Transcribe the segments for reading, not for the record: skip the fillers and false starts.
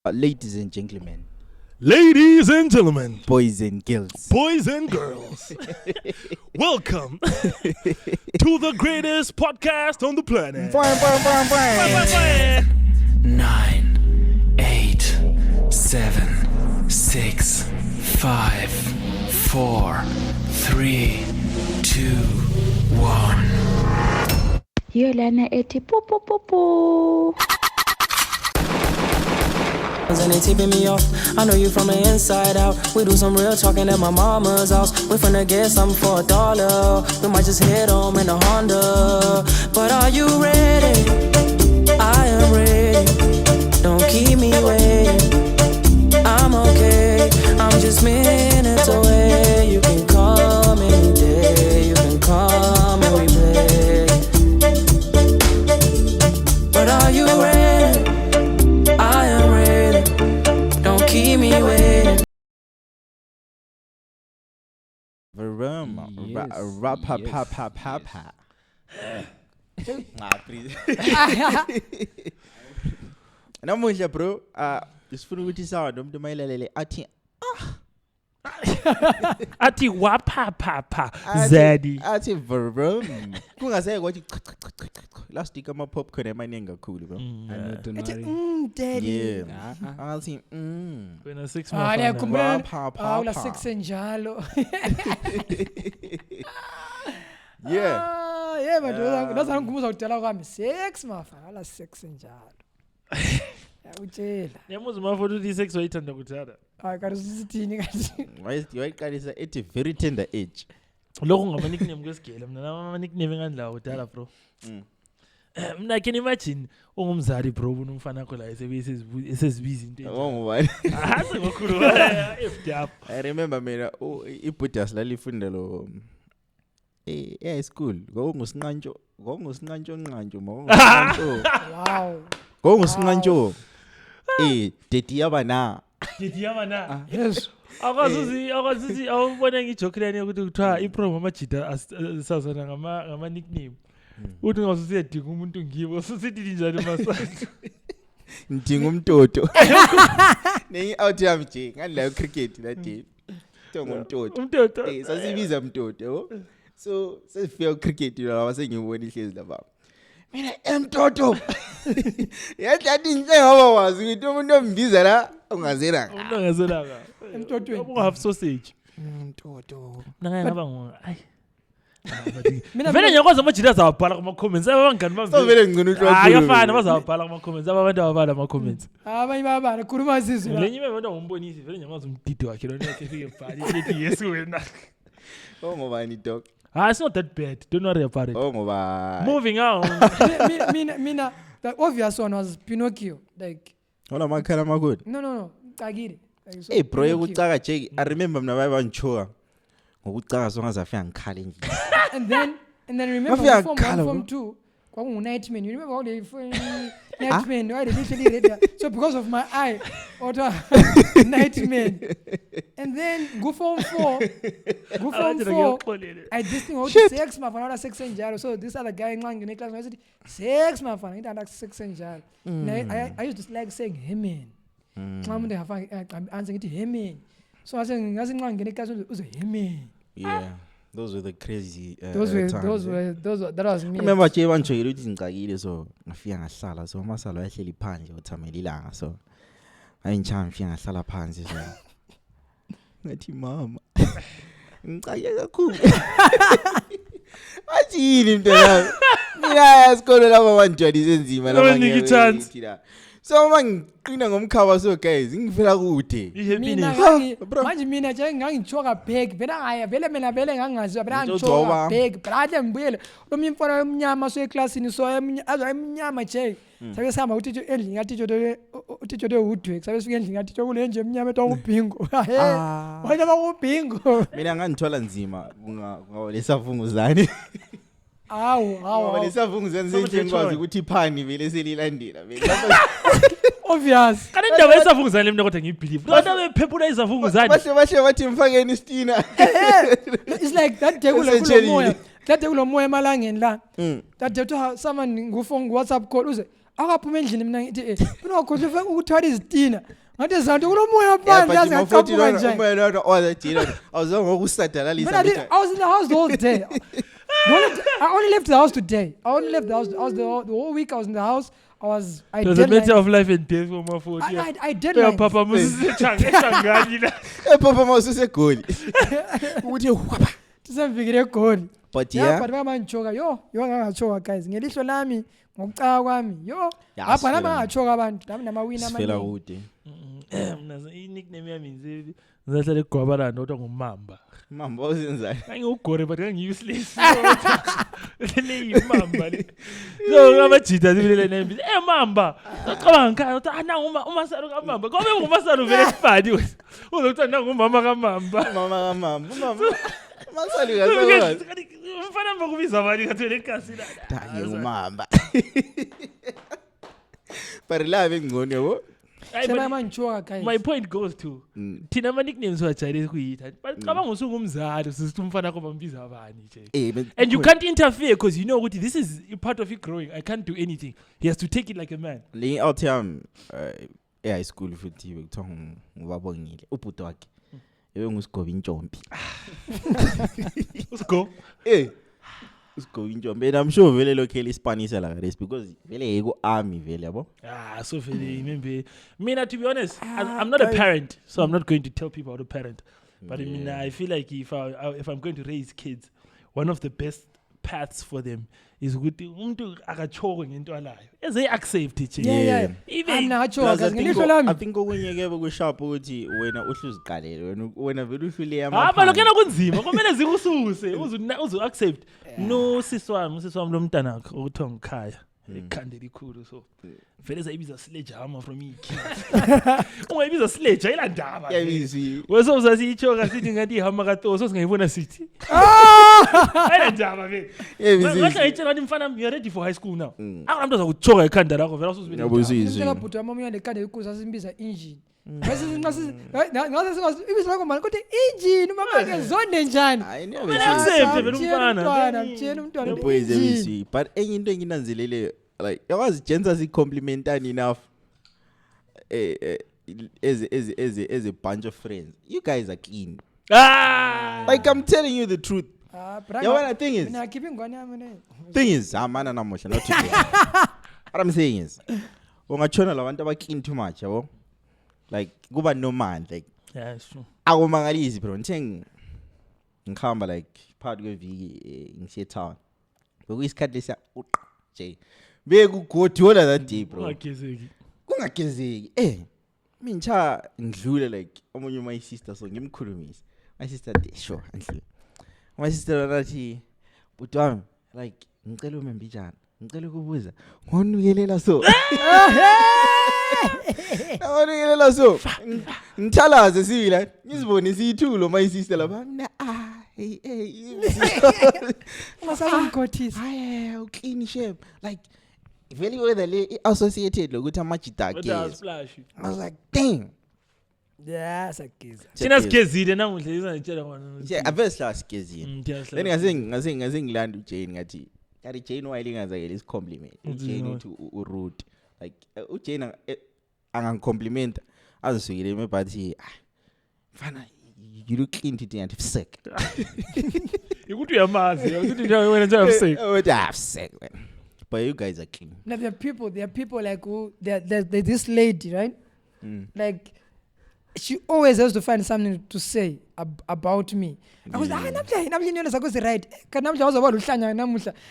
Ladies and gentlemen, boys and girls, welcome to the greatest podcast on the planet. 9, 8, 7, 6, 5, 4, 3, 2, 1. Yolana eti po. And they tipping me off. I know you from the inside out. We do some real talking at my mama's house. We finna get something for $1. We might just head home in a Honda. But are you ready? I am ready. Don't keep me waiting. I'm okay. I'm just minutes away. You can come any day. You can come and we play. But are you ready? I am ready. Don't keep me waiting. Namuhla bro, sifuna ukuthi sawa nomuntu mayilalele athi Athi wapha Zedi. athi verum. Kungaseke kwathi last week ama popcorn emaningi kakhulu bro. Daddy. Yeah. Athi Wena 6 Ngiyakhumbula Wapha. la 6 njalo. Yeah. Yeah, but that's ngikubuza ukudala kwami 6 mafana la 6 njalo. Utshela. Yamuzi Maforty uthi sex wayithanda kuthanda. Hayi kanti sisithini kanti. Wayiqalisa at a very tender age. Lokho ngama nickname kwesigele mina nama nickname engandla udala bro. Mina can imagine ungumzali bro unomfana wakho la esesibiza into enje. Ngobani? Hase ngokhulu if up. I remember mina iBuddha silalifunda lo school ngokusinqantsho nqantsho Wow. ngokusinqantsho dedi yabana Yes. Akazuzi awubona ngijoke lani ukuthi kuthiwa iprogram amajita sazana ngama nickname. Uthi ngasusedinga umuntu ngibo susithi njani masathi. Ndinga umtoto. Nengi out yami nje ngala cricket that day. Tongo umtoto. Sasibiza umtoto yabo. So sesifika cricket la sengibona ihlezi lapha. Mina emtoto. Yathi nje ngoba wazi ukuthi umuntu ombiza la ungazelanga. Umuntu ungazelanga. Emtotweni. Ubu half sausage. Mtoto. Ngaba ngo ay. Vele ngiyakwazi amajita azawabhala kuma comments abangani bami. So vele ngicela uhlwa. Ayafana bazawabhala kuma comments abantu ababhala ama comments. Abanye babana khuluma sizwe. Lenye bebona ngombonisi vele ngiyakwazi umdidi wakhe lo nekhe fike bhali ethi yes wena. Ngobani dog? It's not that bad. Don't worry about it. Ngoba Moving on. Mina the obvious one was Pinocchio. Like Ola makhala makudi. no. Cagile. Hey bro yokucaka Jake, I remember mina bayibanchoka. Ngokucaka songa zafika ngikhale nje. And then remember Mafia form khala, 1 form 2 kwakungu Nightman. You remember how they Nightman why they literally read that? So because of my eye order Nightman. And then go form 4 I this thing how to sex mafana 6 njalo. So this other guy nqangi ne class I said sex mafana ngithi like 6 njalo. I used to like saying hemen. Xa umuntu hafa answer ngithi hemen. So ngase nqangi ne class uze hemen. Yeah. Those were the crazy That times, was me. Remember nje banjokile ukuthi ngicakile so ngafika ngahlala so masalo yahleli phandle uthamela ilanga so ayinchanga ngifika ngahlala phansi so ngathi mama ngicake kakhulu athi yini mntana mina isikole lapha banjwadi senzima Don't make it chance. so mangiqina ngomkhaba so guys ngivela kude Manje mina nje ngangichoka bag vele mina ngangazwa vele ngichoka bag brother ngibuyele lo mfana omnyama so eclassini so emnyama nje sabe sihamba uthi endlini ngathi uthi de udwe sabe sifika endlini ngathi kule nje emnyama etongubhingo wena bakubhingo mina ngangithola nzima lesavunguzane awu lesavunguzane senjengwazi ukuthi iphani vele selilandela vele obvious Kana indaba esavunguzane mina kodwa ngiyibelieve. Kodwa bephephula izavunguzane. Bahle bathi mfakeni istina. It's like that day kulomoya. That day kulomoya emalangeni la. That day to someone ngufone WhatsApp call uze akaphuma endlini mina ngithi unakhohle ukuthwala izitina ngathi zanto kulomoya phandle yazi ngaqhamuka nje umoya lo ozathina awuzange ngokusadalisa I was in the house the whole day. I only left the house today. I was the whole week I was in the house. It was a matter of life and death for Maforty. I did like Papa musisechangani la. Papa musisegoli ukuthi whapa tisemfikile egoli. but yeah but bamanjoka yo ngangachoka guys ngelihlo lami ngokucaka kwami yo apha nami ngachoka abantu nami namawina amanye sifela kude nickname yami ngize ngizahlala egwabala nodwa ngumamba uzenzani ngiyugore but ngi-useless le yimamba le so ngabajida zibile nembi mamba ngicabanga ngikhaya ukuthi nanga umasalo kamamba ngobe ngumasalo vele sifani uzokuthi nanga umama kamamba masali kaso mfana mbakubiza abani kathele ikasi la dake ngumamba parilave ngcono yabo my point goes to thina ama nicknames wajayele kuyitha but cabanga usungumzali sithi umfana akho bambiza abani nje and you can't interfere because you know ukuthi this is a part of it growing. I can't do anything. He has to take it like a man. Le out here high school futhi bekuthiwa ngubabongile ubhuti wakhe ebe ngusigoba intshombi usigo usigoba intshombi and I'm sure vele lokheli ispanisa la this because vele yiko army vele yabo so vele remember mina to be honest I'm not a parent so I'm not going to tell people how to parent but I mean I feel like if I'm going to raise kids one of the best paths for them is ukuthi umuntu akachoko ngento alayo eze accept it even nachoka ngelihlo lami I think okunyeke bekusharp ukuthi wena uhluziqalele wena vele uhlule yama lokena kunzima kumele zikususe uzu accept no siswami lomntana wakho ukuthiwa ngikhaya ikhande likhulu so vele zayibiza sledgehammer from ikhi ungayibiza sledge ayila ndaba weso uzasiyichoka sithi ngathi ihama katoso singayibona sithi ayila ndaba vele ngahla itshela ukuthi mfana you are ready for high school now akunamuntu azakuchoka ikhanda lakho vele usuzibile yabuzizwe bhuti wami uyane ikhanda ikuza simbiza engine ngaze ibizo lakho manje ukuthi engine mama ke zonde njani accept vele umfana engine but enye into enginanzelele like yawazi gents complimentani enough as a bunch of friends you guys are clean like I'm telling you the truth the thing is amana namusha not today what I'm saying is ungachona labantu aba clean too much yabo like kuba no man like yeah it's true akumangalisi bro ngikhamba like part kweviki ngisiye town bekuyisikhathi lesa nje bekugodola that day bro kungagezeki mincha ngidlule like omunye my sister so ngimkhulumisa my sister sure andlule my sister nathi buti wami like ngicela umembijana ngicela ukubuza ngonukelela so ngonukelela so ngithalaze sibila ngizibone siyithulo my sister lapha mina masamkhothisa hayi clean shape like very well the associated lokuthi amajida akhe I was like dang yes akeza thina sigezile namuhle izangitshela ngona yeah avesla sigezile then ngase ngilanda uJane ngathi kari Jane wayilingazakela isicompliment uJane uthi urude like uJane angangicompliment azisukile mebathi mfana you look clean today and sick ukuthi uyamazi ukuthi wena nje sick sick but you guys are clean. Now there are people like who there's this lady, right? Like she always has to find something to say about me. I was right.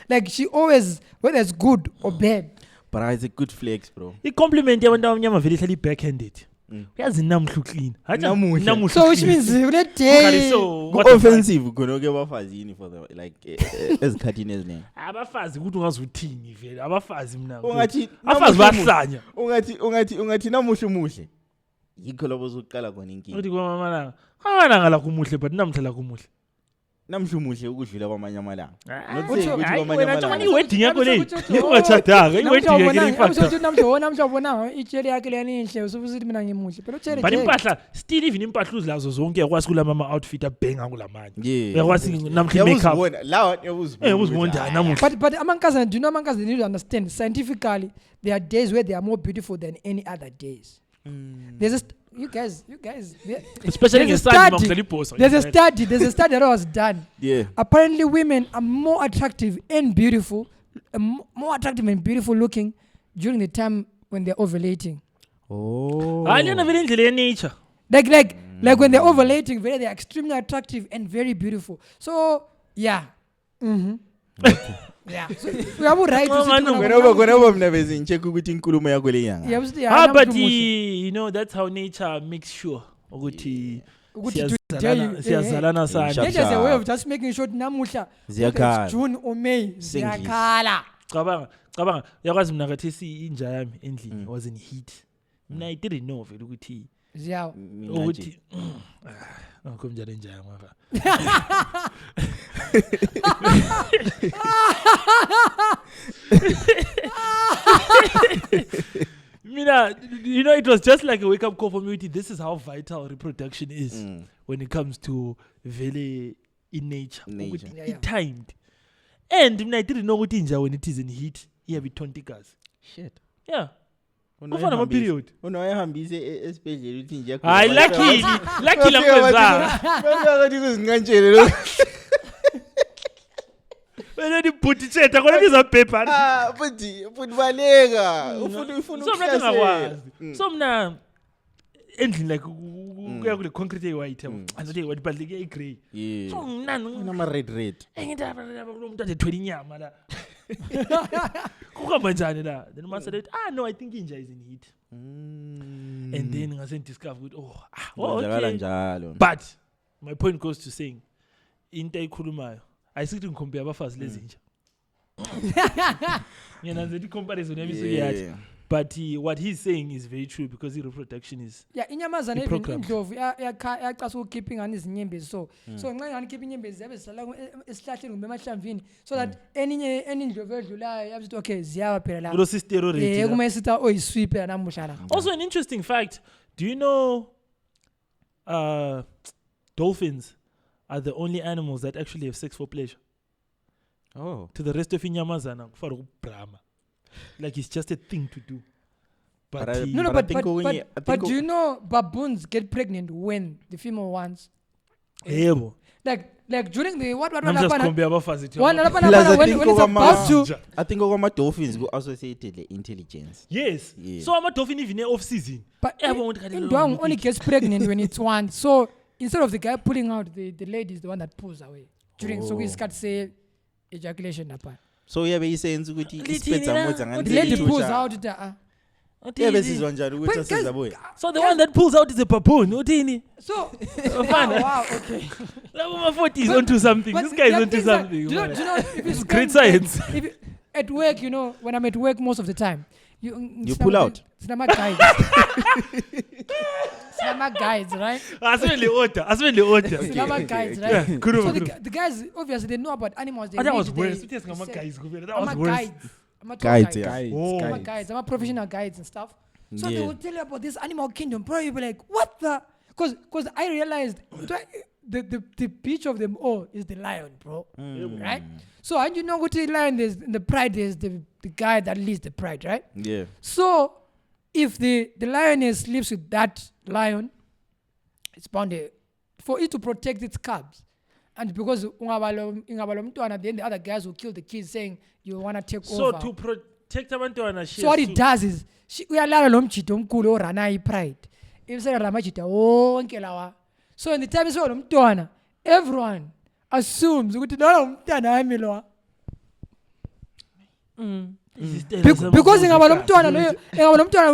Like she always, whether it's good or bad. But it's a good flex, bro. I compliment yabantu abanyama very hlali backhanded. Uyazi namuhla clean. Namuhla. So which means the day offensive khona ke bafazini for the like ezikhathini eziningi. Abafazi ukuthi ungazuthini vele. Abafazi mina. Ungathi abafazi bahlanya. Ungathi namuhla umuhle. Yikho labo uzoqala khona inkinga. Uthi kwa mama la. Amalanga la kumuhle but namhla la kumuhle. namhlumuhle ukudlula kwamanye amalanga. Not Utsho, saying ukuthi hayi, kwamanye wena amalanga. tjoma iwedding yakho le. Namhlanje Ungatshadanga, iwedding yakho le ifactor. namhlanje itsheli yakhe leyani inhle usubusithi mina ngimuhle phela utsheli But impahla still even impahla uzilazo zonke yakwazi kula mama outfit abhenga kulamanye. Yeah. Yakwazi namkhi makeup. Lawa yabuzibona. Uzibona namuhla. but amankazana, do you know amankazana need to understand scientifically there are days where they are more beautiful than any other days. There's a you guys Especially there's a ngeSunday there's a study that was done. Yeah. Apparently women are more attractive and beautiful looking during the time when they're ovulating. Oh. Aliyona vele indlela nature. Like when they're ovulating, they are extremely attractive and very beautiful. So yeah. Yeah. So we are right to Whenever mina bezincheck ukuthi inkulumo yakho le nyanga. But you know that's how nature makes sure ukuthi siyazalana sana. There's a way of just making sure namuhla Ziyakhala. June or May ziyakhala. Cabanga yakwazi mina kathi inja yami endlini was in heat. Mina I didn't know vele ukuthi Ziyaw. ukuthi komjala inja yami apha. Mina, you know, it was just like a wake-up call for me. This is how vital reproduction is when it comes to vele in nature. It timed. And I didn't know what inja when it is in heat. You have 20 gas. Shit. Yeah. Ufana ma period. Unawahambise esibhedlela uthi nje yakho. Hayi lucky la kwenza. Bakathi kuzinqantshele lo. Wena diphuthi tsheta kona bizabhebha. Futhi baleka. Ufuna ukuhlasela. So mna endlini like kuya kule concrete white angathi white but like grey. So mna nama red. Engindaba lo muntu athwele inyama la. Kuhamba njani la? Then mama said, no, I think inja is in heat. And then ngase discover okay. But my point goes to saying into ekhulumayo ayisithi ngicompare abafazi lezi nje. Ngena nje comparison yami soyathi. But what he's saying is very true because reproduction is inyamazana indlovu yacasa ukukhipha ingane izinyembezi so nxa ingane ikhipha inyembezi ziyabe zihlala esihlahleni kumbe emahlamvini so that any indlovu edlulayo yabe okay ziyawa phela la lo sister already kuma isita oyisweep ya namuhla la. Also an interesting fact, do you know dolphins are the only animals that actually have sex for pleasure? Oh. To the rest of inyamazana kufana ukubrama. Like it's just a thing to do. But do you know baboons get pregnant when the female wants? Yebo. Like during the what I'm just compare abafazi when it's about to I think over my dolphins go associated the intelligence. Yes. So I'm a dolphin even off season. But Ndwang only gets pregnant when it's one. So instead of the guy pulling out, the lady is the one that pulls away. During so we start say ejaculation apart. So yeah, be saying ukuthi isipetsa modza ngani. The lady pulls out So the one that pulls out is a baboon. Utini. So wow, okay. Maforty is onto something. This guy is onto something. Do you know if it's great science. At work, you know, when I'm at work most of the time, you pull out. It's not my guides. It's not my guides, right? As well the order. It's not my guides, right? So the guys obviously they know about animals. That was worse. That was worse. Guides. I'm a professional guides and stuff. So they will tell you about this animal kingdom. Bro, you'll be like, what the? Because I realized the peach of them all is the lion, bro. Right? So and you know what the lion is, in the pride is the guy that leads the pride, right? Yeah. So if the lioness sleeps with that lion, it's bound for it to protect its cubs. And because then the other guys will kill the kids saying you want to take over. So to protect abantwana so what it does is uyalala lo mjito omkhulu orana ipride. Ibisela ramajita wonke lawa. So in the time so lo mntwana everyone assumes ukuthi lo mntwana wami lo. Because ingaba lo mntwana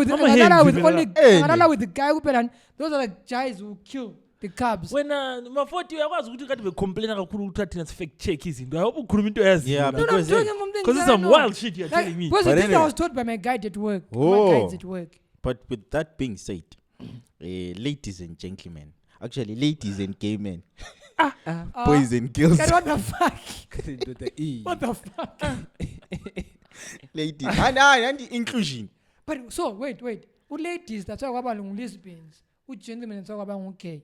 with the guy kuphela, those are the guys who kill the cubs. When Maforty uyakwazi ukuthi kade becomplain kakhulu ukuthi athina fact check izinto. I hope ukhuluma into yazi. Yeah, because it's some wild shit you're telling me. Because I was taught by my guide at work. My guides at work. But with that being said, ladies and gentlemen, actually ladies and gay men, Boys and girls. What the fuck? E. What the fuck? Ladies. And inclusion. But so wait. Ladies that talk about lesbians. Gentlemen talk about gay.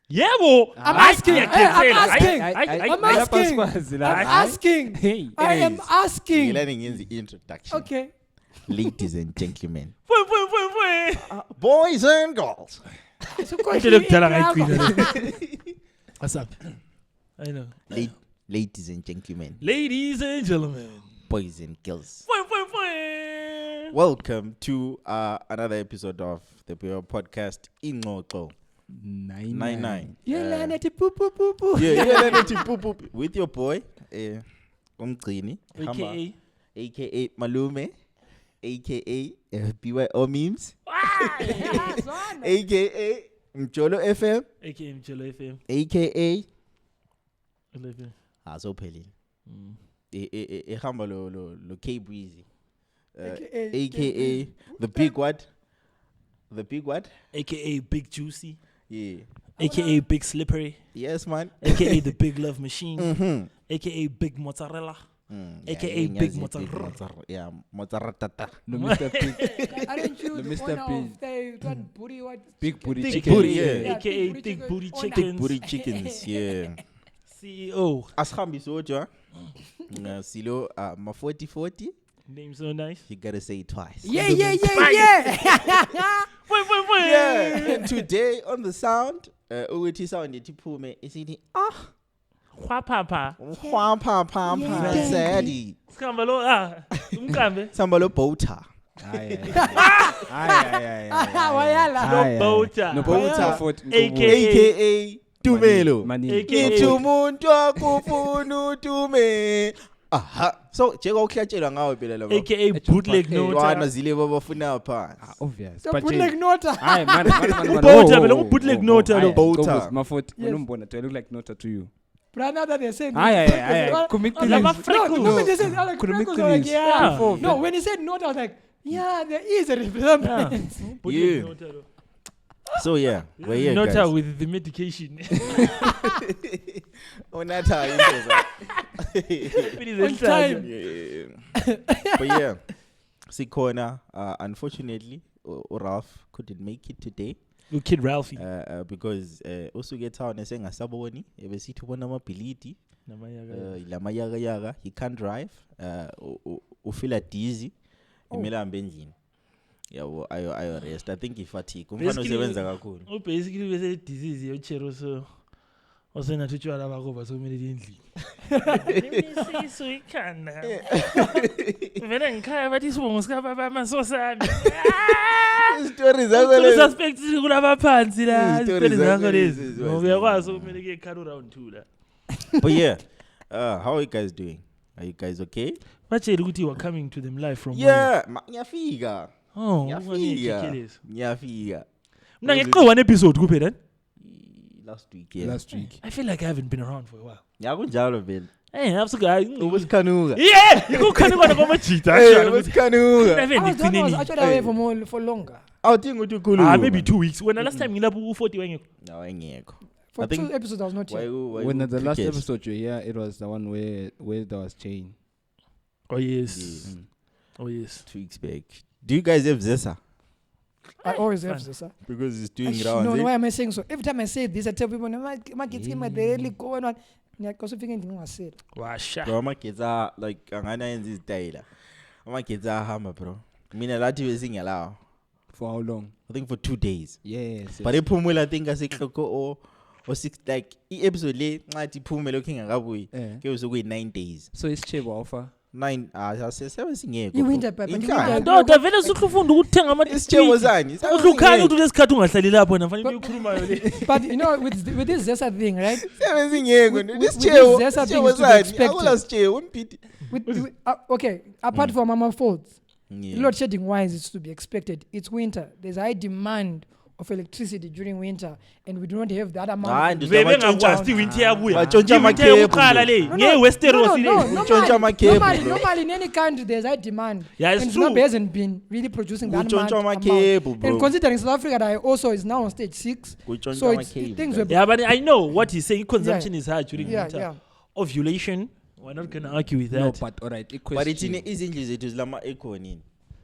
Yeah, bo. I'm asking. I am asking. You're learning in the introduction. Okay. Ladies and gentlemen. Boys and girls. What's up? I know. Ladies and gentlemen. Ladies and gentlemen. Boys and girls. Welcome to another episode of the ByoPodcast in Ngoxo 99. Yeah, with your boy, Mgcini, aka Malume, aka BYO memes, aka Mjolo FM, aka Mjolo FM, aka 11. So pelin. Ehamba lo Kbrizzy. AKA the big what? The big what? AKA Big Juicy. Yeah. AKA Big Slippery. Yes, man. AKA the Big Love Machine. Mm-hmm. AKA Big Mozzarella. AKA yeah, Big Mozzarella. Yeah, mozzarella. No, Mr. Pig. Aren't you the Mr. owner of the booty what? Big booty Big chicken. booty, yeah. AKA Big Big Booty owner. Chickens. Big booty chickens, yeah. CEO. Ashambi soja. Silo Maforty 40. Name so nice. You gotta say it twice. Yeah. Yeah. And today on the sound, uthi sound yetiphume isithi Papa. Sadie. Skamba lo umkambe. Samba lo bowta. Wayala. Bowta. AKA Tumelo. AKA umuntu akufuna utume. Aha. So njeka ukuhlatshelwa ngawe phela lo. AKA bootleg Wana nota. zile babafuna phansi. Obvious. The bootleg nota. Hi, man. Bowta, but don't bootleg nota, though. Bowta. Maforty. Yes. Do I look like nota to you? But now that they're saying Lama freckles. No, when they said like Could make freckles, I was like, things. yeah. Before. No, when he said nota, I was like, yeah, there is a resemblance. Bootleg Yeah. nota, though. So yeah, we're here Nota guys. with the medication. Onata On time. But yeah, Sikona, unfortunately, Ralph couldn't make it today. Your kid Ralphie. Because also get town esengasaboni ebesithi ubona amabhilidi lama yaga he can't drive ufila dizzy imela hambe endlini yabo ayo rest. I think ifatigue umfana usebenza kakhulu. Basically bese disease yochero so osena thuchwala bakho basomele endlini. Nemisiso ikhanda. Vele ngikhaya bathi sibongo sika baba masosami. Stories zakho Lo lezi. suspect kulaba phansi la. Stories Stories zakho zakho lezi. lezi. Uyakwazi ukumele ke car round 2 la. But yeah, how are you guys doing? Are you guys okay? Batshela ukuthi you are coming to them live from Yeah, ngiyafika. Oh, Ngiyafika. Mna ngeqo one episode kuphela. Last week, yeah. Last week. I feel like I haven't been around for a while. Yakunjalo vele. Hey, absolutely. Ubusikhanuka. Yeah, ikukhanuka kwamajita Hey, actually. ubusikhanuka. I was actually away for longer. Awuthi ukuthi ukhuluma. Maybe 2 weeks. When the last time ngilapho u40 wengekho. No, engekho. For I think 2 episodes, I was not here. When the last episode you were here, it was the one where there was Chain. Oh yes. Oh yes. 2 weeks back. Do you guys have Zesa? I always have this, sir. Because it's doing rounds. No, why am I saying so? Every time I say this, I tell people, my kids in my daily go on. Because I think I said. Washa. Bro, my kids are like angana yenza izitayila. My kids are hama, bro. Mina lathi besingelawo. For how long? I think for 2 days. Yes. But iphumula I think asehloko or 6 like episode le nxathi iphumela okingakabuyi. Ke usuku 9 days. So it's cheap offer. 9 asese singekho. Iwinter pepper. Ndoda vele usufunda ukuthenga ama isitshebo sani? Uhlukana ukuthi lesikhathi ungahlali lapho na fanele ukhuluma le. But you know with this Zesa thing, right? Singekho. Isitshebo sani? Akula sitshebo umphithi. Okay, apart from mama faults. Yeah. Load shedding wise is to be expected. It's winter. There's high demand of electricity during winter, and we do not have that amount. Ah, of nje Vele Batshontsha- ngakwazi winter yabuya. Batshontsha Winter ama-cable, yokuqala le. bro. Nge Westeros le. Kutshontsha ama-cable, bro. Normally in any country there's high demand. Yeah, it's and true. Zimbabwe hasn't been really producing that much Kutshontsha amount. ama-cable, bro. And considering South Africa that also is now on stage 6, Kutshontsha so it's, ama-cable, things bro. were Yeah, but I know what he's saying. Consumption is high during winter. yeah. Ovulation. We're not gonna argue with that. No, but alright. But it's in izindlu zethu zilama echo nini.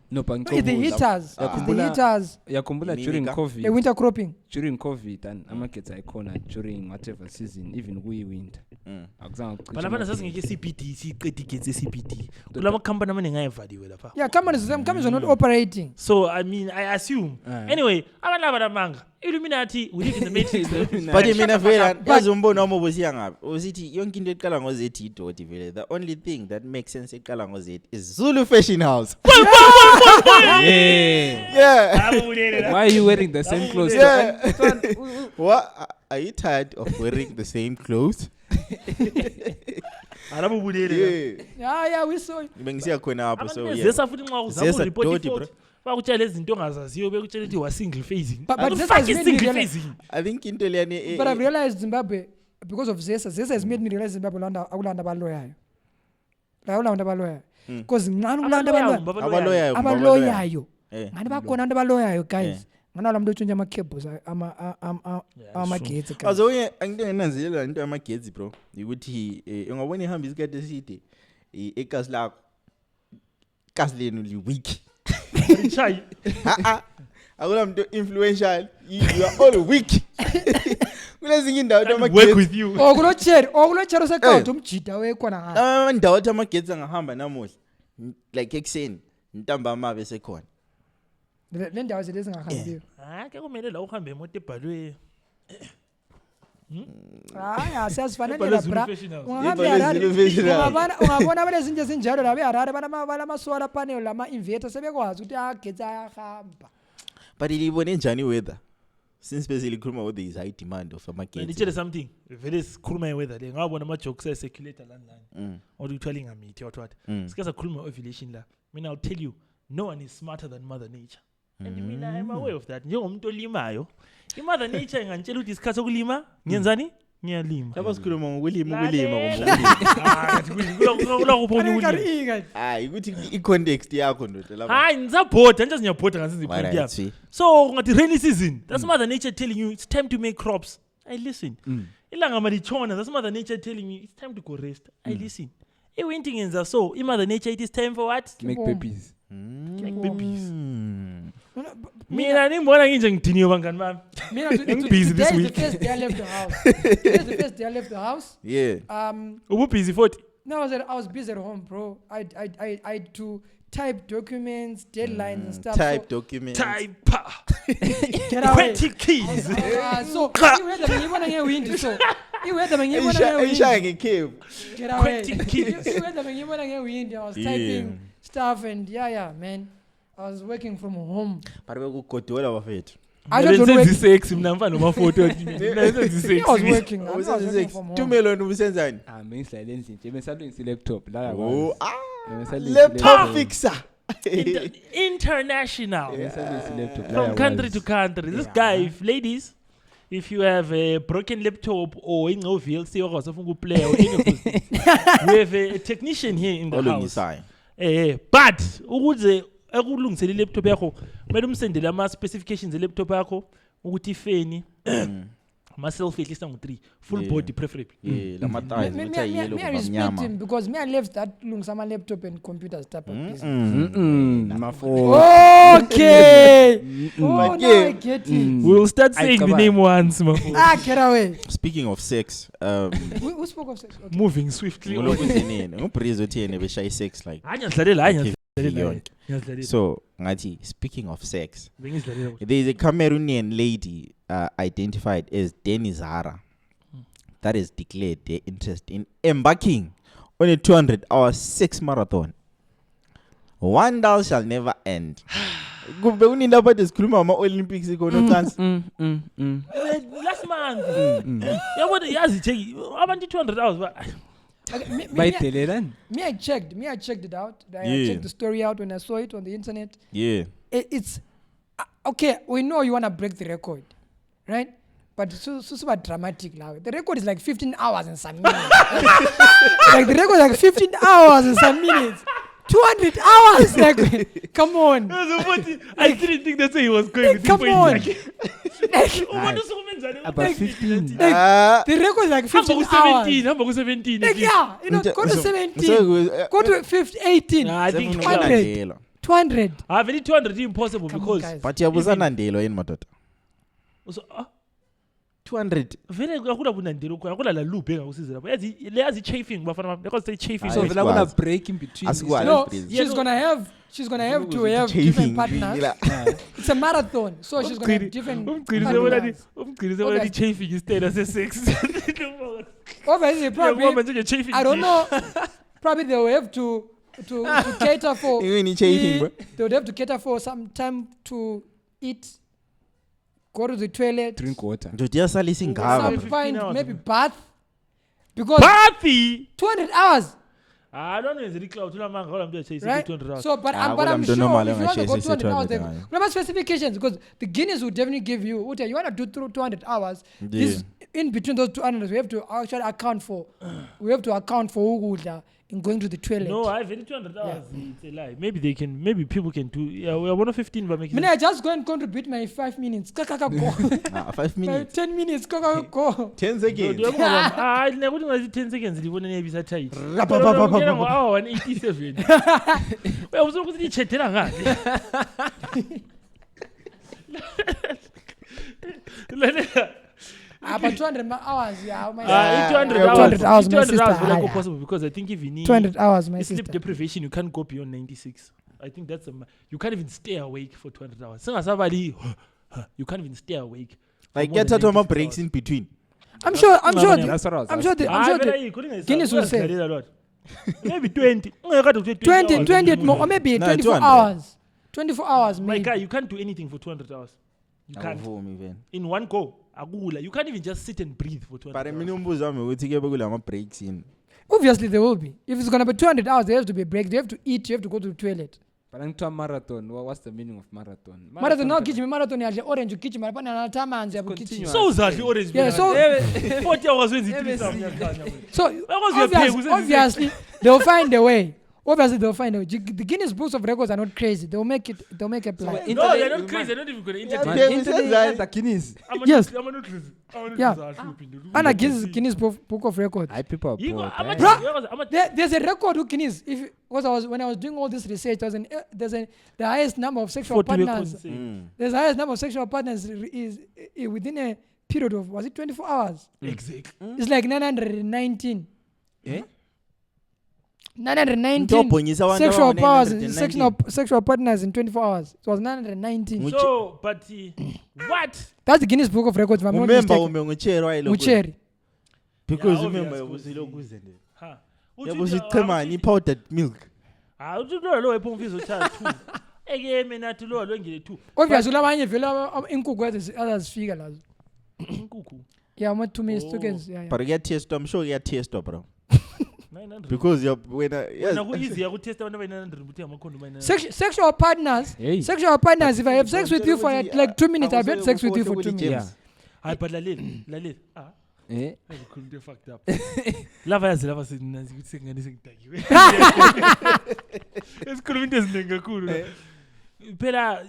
No, but It's the heaters. It's the heaters. Yakumbula during Minika. COVID. The winter cropping. During COVID and amakets icona during whatever season, even winter. But abana sasingeke CPT, siqedi gets CPT. Kulama company amaningi ayevaliwe lapha. Yeah, companies are not operating. So I mean, I assume. Anyway, abantu abamanga. Illuminati, we live in the matrix. But mina vela yazi umbono wami obusiya ngapi. Usithi yonke into eqala ngo-Z idoti vele. The only thing that makes sense eqala ngo-Z is Zulu Fashion House. Yeah. Why are you wearing the same clothes? Yeah. What? Are you tired of wearing the same clothes? Yeah, we saw it. Bengisiya khona hapo so yeah. Zesa futhi nxa uzama Zesa ureport doti, ifort. Bakutshela izinto ongazaziyo bekutshela ukuthi wa single phasing. But What the Zesa fuck has is made me single realize- phasing? I think into leyani But I've realized Zimbabwe, because of Zesa has made me realize Zimbabwe akulanda abaloyayo. La akulanda abaloyayo. Because ngani kulanda abaloyayo. Abaloyayo. Ngani bakhona abantu abaloyayo guys. Ngana lamuntu otshontsha ama-cables amagetsi guys. Azoye angitengenanzelela into yamagetsi bro. Ukuthi ungabona ihamba isikhathi eside egas lakho. Gas lenu li weak. Chai. Akula muntu influential. You are all weak. Kulezinye indawo Work amagetsi. with you. Okulochero sekawuthi umjida wekhona ngayo. Amandawo athi amagetsi angahamba namuhla. Like ekseni ntambama bese khona. Le ndawo zilezi ngahambiyo. Ke kumele la uhambe emoto ebhalwe. Hayi asifanele Ibhalwe la Zulu bra. Fashion House. Ungahamba Ibhalwe eHarare. Zulu Fashion House. Ungabona abezinto ezinjalo la beHarare balama solar panel lama inverter sebekwazi ukuthi agetsi ayahamba. But ilibone njani weather? Since basically khuluma with is high demand of amagetsi. Ngitshele something. Vele sikhuluma weather le. Ngabona ama jokes ayecirculate lana. Oduthwali ngamithi what. Sike sakhuluma ovulation la. Mina I'll tell you, no one is smarter than Mother Nature. And mina I'm aware of that. Njengomuntu olimayo, iMother Nature ingantshela ukuthi isikhathi sokulima ngiyenzani? Ngiyalima. Lapha sikhuluma ngokulima ukuthi i-context yakho ndoda lapha. Hayi ngisabhoda nje siyabhoda ngasizi point yami. So ngathi rainy season, that's Mother Nature telling you it's time to make crops. I listen. Ilanga malitshona, that's Mother Nature telling you it's time to go rest. I listen. Winter ngenza so, Mother Nature it is time for what? Make babies. Make babies. Mina nimbona nginje ngidiniwe bangani bami. I'm busy this week. Today's the first day I left the house. Today's the first day I left the house. Yeah. Ubu busy 40. No, I was busy at home, bro. I had to type documents, deadlines and stuff. Type documents. Type. Get away. 20 keys. So you had them ngibona ngewindi so. You had them ngibona ngewindi. Ishaya ngecave. Get away. 20 keys. You had them ngibona ngewindi. I was typing stuff and yeah, man. I was working from home. But bekugodola bafethu. I don't know. Sex mina mfana Maforty. I was working. I was working from home. Tumelo ubusenzani? Mengihlale endlini nje mesalungisa laptop la Oh, yakwazi. laptop fixer. International. Mesalungisa laptop la From country yakwazi. to country. This guy, if ladies, if you have a broken laptop or in no VLC or something play or any of those things, we have a technician here in the house. But ukuze ekulungisela laptop yakho, kumele umsendele ama specifications laptop yakho ukuthi ifeni. Myself at least 3 full body preferably. Yeah, lama thighs Me uthi yellow I respect ngomnyama. him because me I left that lungisama laptop and computers type of business. Maforty. Okay. Oh, But now yeah. I get it. We'll start saying the name once, Maforty. Get away. Speaking of sex, Who spoke of sex? Okay. Moving swiftly. ngubreeze uthini beshaye sex like. Hanya So, ngathi speaking of sex, sidlalela. there is a Cameroonian lady identified as Denny Zara that has declared their interest in embarking on a 200-hour sex marathon. One thou shall never end. Kube unindaba desikhuluma ama-Olympics ikona chance. Last month. Yabona yazi check abantu 200 hours ba. Bayidelelan. Me I checked it out. I Yeah. checked the story out when I saw it on the internet. Yeah. It's okay, we know you want to break the record, right? But so super dramatic now. The record is like 15 hours and some minutes. Like the record is like 15 hours and some minutes. 200 hours. Like, come on. I didn't think that's where he was going. Like, come on. About 15. The record is like 15 hours. 17. Like, yeah, go to 17. Go to 15, 18. I think 200. 200. Very 200 is impossible Come on, because. guys. But yabuza nandelo yini madoda? So, 200. vele akula kunandelo akula la loop engakusiza lapho yazi chafing bafana because they chafing So vela kuna break in between. No, she's gonna have to have different partners. It's a marathon, so she's gonna have different partners. Umgcini chafing instead of sex. Obviously, probably I don't know. Probably they will have to cater for. They would have to cater for some time to eat. Go to the toilet. Drink water. Some find maybe bath. Because Bathy 200 hours. I don't know. Is it cloud? Right? 200 hours. So, but I'm sure if you want to go 200 hours, remember specifications because the Guinness will definitely give you. You want to do 200 hours. This in between those 200, we have to actually account for. We have to account for Uguda in going to the toilet. No, I've had 200 hours. It's a lie. Maybe people can do. Yeah, we are 115 by making. I just go and contribute my 5 minutes. Go. 5 minutes. 10 minutes. Go. 10 seconds. I never do 10 seconds. You wouldn't be tight. Hour and 87. I was going to chat. But 200 hours, yeah. 200 hours, my sister. Possible because I think if you need 200 hours, my sister. Sleep deprivation, you can't go beyond 96. I think that's you can't even stay awake for 200 hours. You can't even stay awake. Like get out of breaks in between. I'm sure. Guinness will say maybe 20. 20 more, or maybe 24 hours. 24 hours, my guy, you can't do anything for 200 hours. You can't. In one go. You can't even just sit and breathe for 200 hours. Breaks in. Obviously, there will be. If it's going to be 200 hours, there has to be a break. You have to eat. You have to go to the toilet. But into a marathon, what's the meaning of marathon? Marathon now, marathon is orange. Kitchen, marathon, so exactly orange. Yeah, so 40 hours when it So obviously, they'll find a way. The Guinness Books of Records are not crazy. They'll make a plan. No, they're not crazy. They're not even going to internet. The Guinness. Yes. I'm not crazy. Yeah. And Guinness Book of Records. People There's a record with Guinness. When I was doing all this research, there's the highest number of sexual partners. There's the highest number of sexual partners is within a period of, was it 24 hours? Exactly. It's like 919. 919 sexual partners in 24 hours. It was 919. So, but what? That's the Guinness Book of Records. I'm not mistaken. Mucheri. Because remember, it was powdered milk. Obviously, others figure lazo. Yeah, I'm 2 minutes tokens. Yeah. But get taste, I'm sure you get taste, bro. Because you're sexual partners. Sexual partners. If I have sex with you for like 2 minutes, I've had sex with you for 2 minutes. I but Lalil. I couldn't fucked up. Lava singing. It's cool. Pera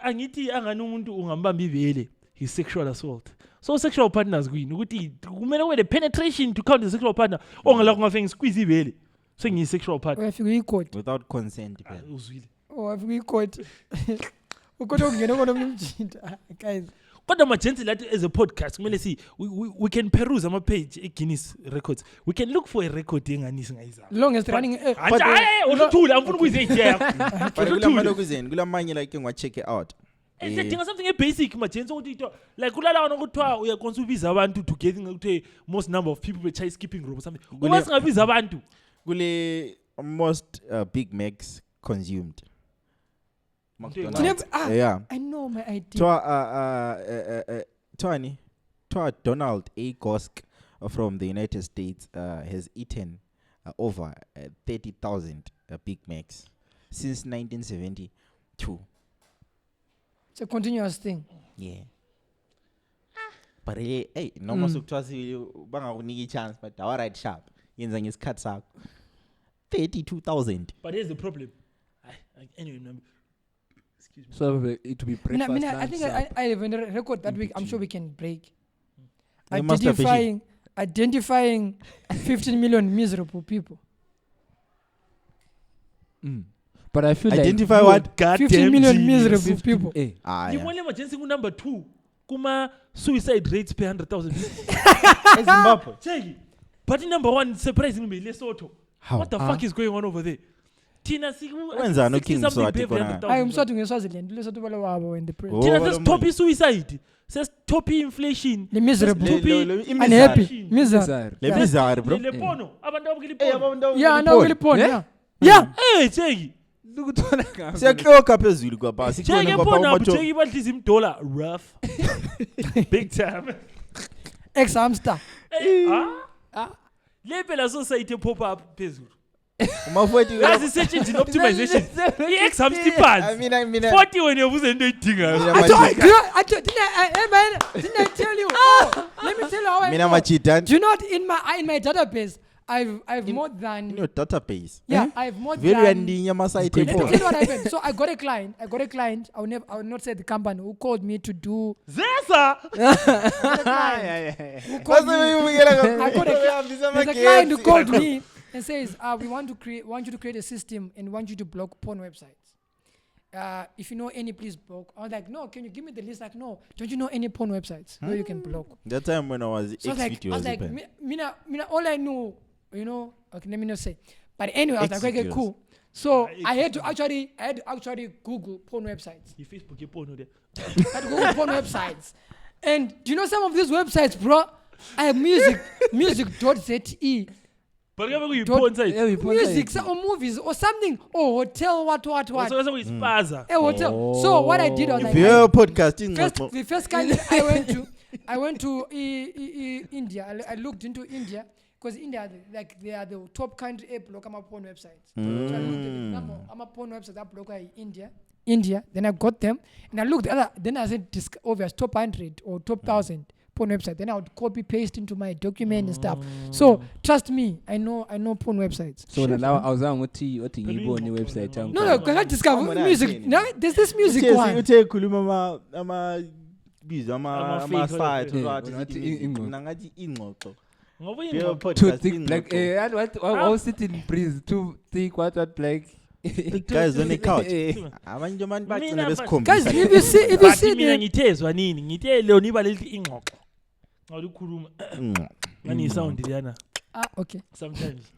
angithi anganumuntu ungambamba ivele his sexual assault. So sexual partners ukuthi kumele wele penetration to count the sexual partner ongala kungafenge squeeze ivele. So ngi sexual partner without consent. Uzwile. Oh, if we caught. Ukodwa ungena konomjinta guys. Kodwa majensi lathi as a podcast kumele see we can peruse ama page Guinness Records. We can look for a record enganisi ngayiza. Longest running uthule amfuna ukuyizejea. Kulamanye like ngwa check it out. Sidinga something basic majensi ukuthi like kulala nokuthiwa uyakonsa ubiza abantu to get ukuthi most number of people be skipping rope or something. Uma singabiza abantu kule most Big Macs consumed. Yeah. I know my idea. Donald A. Gosk from the United States has eaten over 30,000 Big Macs since 1972. It's a continuous thing. Yeah. But hey, noma sokuthiwa bangakuniki chance but all right sharp. Yenza ngesikhathi sakho. 32,000. But here's the problem. Anyway, excuse me. So it will be breakfast. I think I have a record that week. I'm sure we can break. You must have Identifying 15 million miserable people. But I feel identify like what? 15 million miserable people. You want emergency number 2. Kuma suicide rates per 100,000. Zimbabwe. Check. But number 1 surprisingly Lesotho. How? What the fuck is going on over there? Tina Wenza no king Mswati kona. I am sorting Swaziland. Lesotho bala wabo in the press. Tina says top suicide. Says top inflation. The miserable. Unhappy. Miserable. Bro. Le pono. Abantu abukilipono. Yeah, now Filipino. Yeah. Hey, check. Siyakloka phezulu kwabasi. Check epona abutsheki badliza $1 rough. Big time. Ex-hamster. Le phela society pop up phezulu. Maforty. Yazi search engine optimization. I-ex-hamster pads. 40 when ubuze into edingayo. Didn't I tell you? Let me tell you how I know. Do you know in my database I've more than in your database. Yeah, I've more very than. Let me tell you what happened. So I got a client. I will not say the company who called me to do. Zesa. Who called me? There's a client who called me and says, "We want you to create a system and want you to block porn websites. If you know any, please block." I was like, "No, can you give me the list?" Like, "No, don't you know any porn websites where you can block?" That time when I was I was like, all I know. Okay, let me not say. But anyway, I was like, okay, cool. So I had to actually Google porn websites. You Facebook your porn there. I had to Google porn websites. And do you know some of these websites, bro? I have music.ze. But you porn site. Music or movies or something. Or hotel, what. So it's Spaza. A hotel. So what I did was like ByoPodcast. The first country I went to India. I looked into India. Because India, they are the top country block porn websites. So I looked at the number of porn websites that block India. Then I got them, and I looked at other. Then I said, obvious top 100 or top 1,000 porn websites. Then I would copy paste into my document and stuff. So trust me, I know porn websites. So now I was on what you website. No, can I discover music? No, there's this music one. You take kuluma ama site. Too thick black. I was sitting in breeze. Too thick. What black? Guys on the couch. Guys, if you see mina ngithezwa nini ngithe leo niba leli ingxoxo ngalikhuluma ngani sound liyana okay sometimes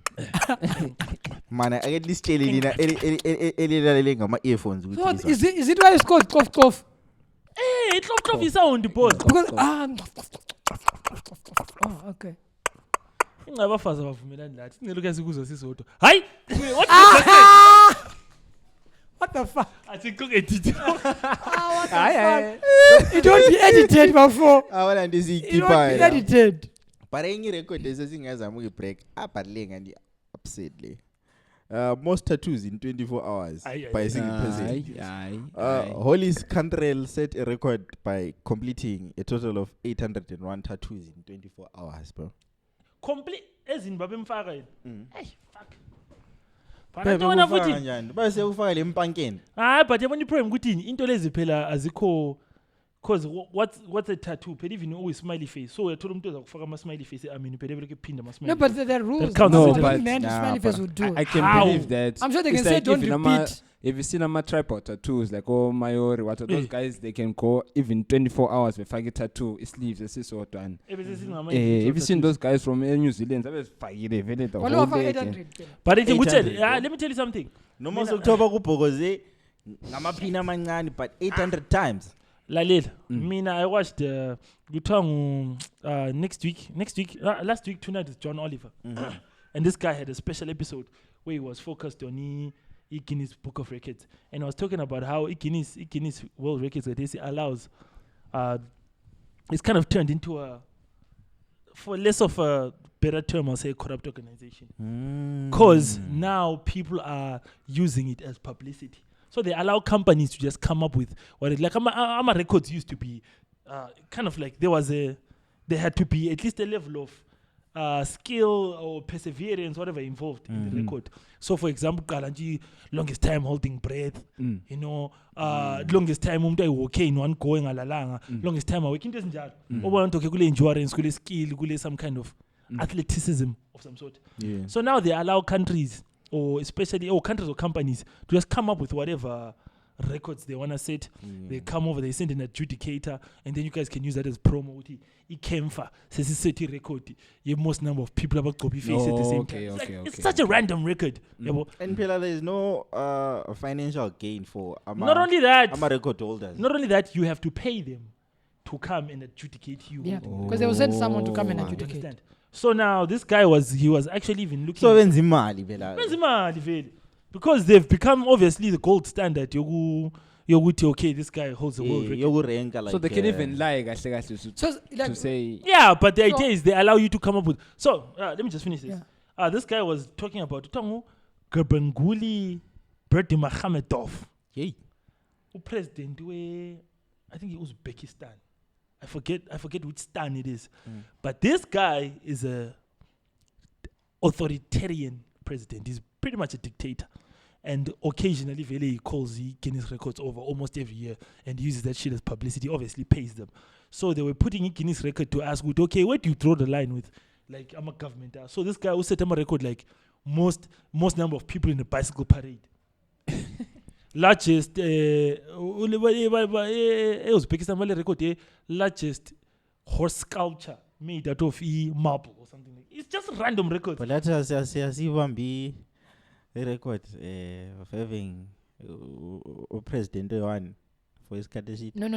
man I get this chele lina elilalele ngama earphones ukuthi is it why it's called cough ihlophlop isound boss because okay ingabafaza bavumelani lathi singeluka sikuzwa sisodwa hayi what the fuck athi edit it won't be edited before awala ndisikhipha it won't be edited but enye record esingazama ukubreak abhadle ngani upset le most tattoos in 24 hours by a single person. Holly's Cantrell set a record by completing a total of 801 tattoos in 24 hours, bro. Complete as in babemfaka yini hey fuck Phela futhi kanjani base ufaka le mpankeni but yabona iproblem ukuthi into lezi phela azikho cause what's a tattoo phela even always smiley face so uyathola umuntu ozakufaka ama smiley face amini phela beke phinda ama smiley no but there are rules no but smiley face would do I can believe that I'm sure they can say don't repeat. If you see my tripod tattoos like Mayori, what those guys they can go even 24 hours before get tattoo sleeves this is what done. If you seen those guys from New Zealand, I was fagile vele the whole day. But let me tell you something. No more October kubhokoze ngamaphina amancane but 800 times. Lalela mina I watched last week tonight with John Oliver. And this guy had a special episode where he was focused on Guinness Book of Records, and I was talking about how Guinness World Records allows, it's kind of turned into for less of a better term, I'll say, a corrupt organization. Because now people are using it as publicity. So they allow companies to just come up with what it like. Ama records used to be kind of like there had to be at least a level of skill or perseverance, whatever involved in the record. So, for example, Kalanji, longest time holding breath, you know, longest time walking in one going alalanga, longest time working doesn't jar. Over to endurance, kule skill, kule some kind of athleticism of some sort. Yeah. So now they allow countries or countries or companies to just come up with whatever records they want to set. They come over, they send an adjudicator, and then you guys can use that as promo. It came for set record. You have most number of people about copy face at the same time. It's such a random record. And Pela, there is no financial gain for not only that, record holders. Not only that, you have to pay them to come and adjudicate you. Yeah, because they will send someone to come and adjudicate. Understand? So now this guy was actually even looking. So Benzimali, because they've become obviously the gold standard. Okay, this guy holds the world record. So they can even lie to say. Yeah, but the idea is they allow you to come up with. So let me just finish this. Yeah. This guy was talking about Gurbanguly Berdimuhamedov. Yay. Who president I think it was Uzbekistan. I forget which stan it is. But this guy is a authoritarian president. He's pretty much a dictator. And occasionally, he calls the Guinness records over almost every year and uses that shit as publicity, obviously pays them. So they were putting in Guinness record to ask, okay, where do you draw the line with, like, I'm a government. So this guy who set him a record, like, most number of people in a bicycle parade. Largest, Uzbekistan record, largest horse sculpture made out of marble or something like. It's just random records. But let's see a record of having a president one for his courtesy. No.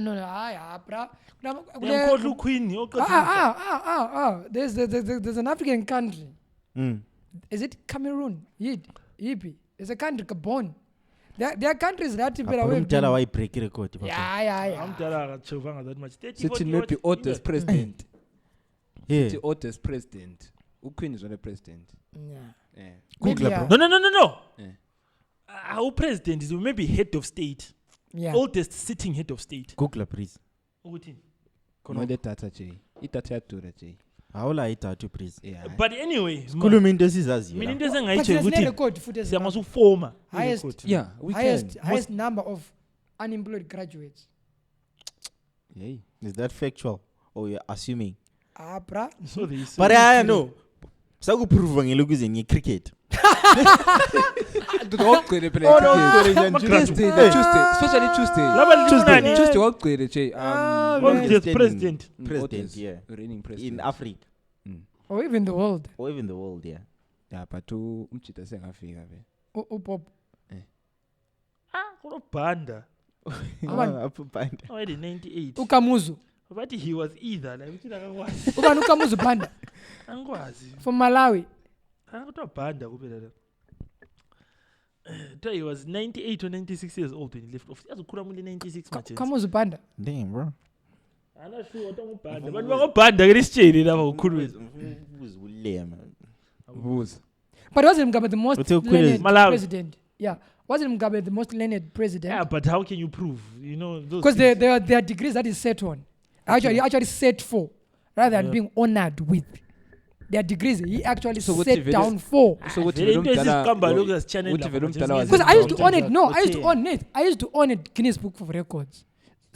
There's an African country. Is it Cameroon? There's a country, Gabon. There are countries that why break record. Yeah. That much. Sitting maybe oldest president. Yeah. The oldest president. Queen is not a president. Yeah. Google, yeah. bro. No. Our president is maybe head of state. Yeah. Oldest sitting head of state. Google, please. Please. Yeah. But anyway, but highest number of unemployed graduates. Yeah. Is that factual or you're assuming? So they say. But I know. So prove in cricket. Tuesday, especially Tuesday. President, yeah. Reigning president in Africa. Or even the world. Yeah. Yeah, but to umchita sengafika be. Pop. Banda. Banda. Already 98. Ukamuzu. But he was either like Ukamuzu Banda. From Malawi. Banda. He was 98 or 96 years old when he left office. 96. Kamuzu Banda. Damn, bro. I'm not sure what Banda. But Banda is changing now. But wasn't Mugabe the most learned president? Yeah. Wasn't Mugabe the most learned president? Yeah, but how can you prove? You know, because there are degrees that is set on. Actually set for, rather than being honored with. Their degrees he actually set down for. So what because I used to own it. No, I used to own it. I used to own it. Guinness Book of Records.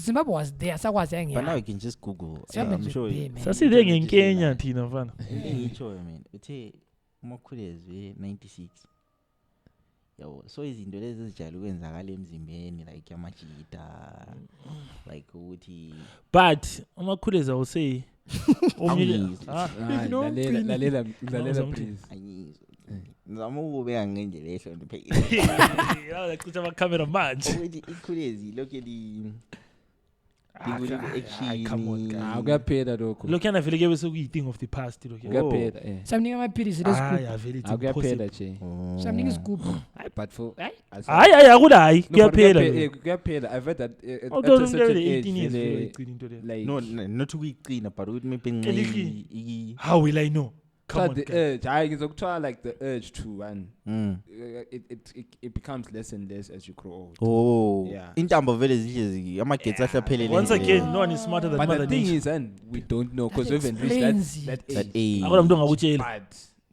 Zimbabwe was there. So was saying. But now you can just Google. I'm sure. So see there in Kenya, Tina Van. It's a 96. Yo, so is into lezi zijalo kwenzakala emzimbeni like amajita like ukuthi but umakhuleza will say lalela please ngizama ukubeka ngendlela ehlonto phela la kuthi ama camera manje ukuthi ikhulezi lokho come on guys kuyaphela lokho lokhana vele ke bese kuyiting of the past lokho kuyaphela something amaphilisi lescoop vele kuyaphela nje something scoop but for akulayi kuyaphela I've heard that at a certain age like no not ukuyiqina but ukuthi maybe how will I know the urge. I get like the urge to, and it becomes less and less as you grow old. Oh, yeah. In terms of villages, once again, no one is smarter than but mother the thing nature. is, and we don't know because we haven't explains reached it. that age.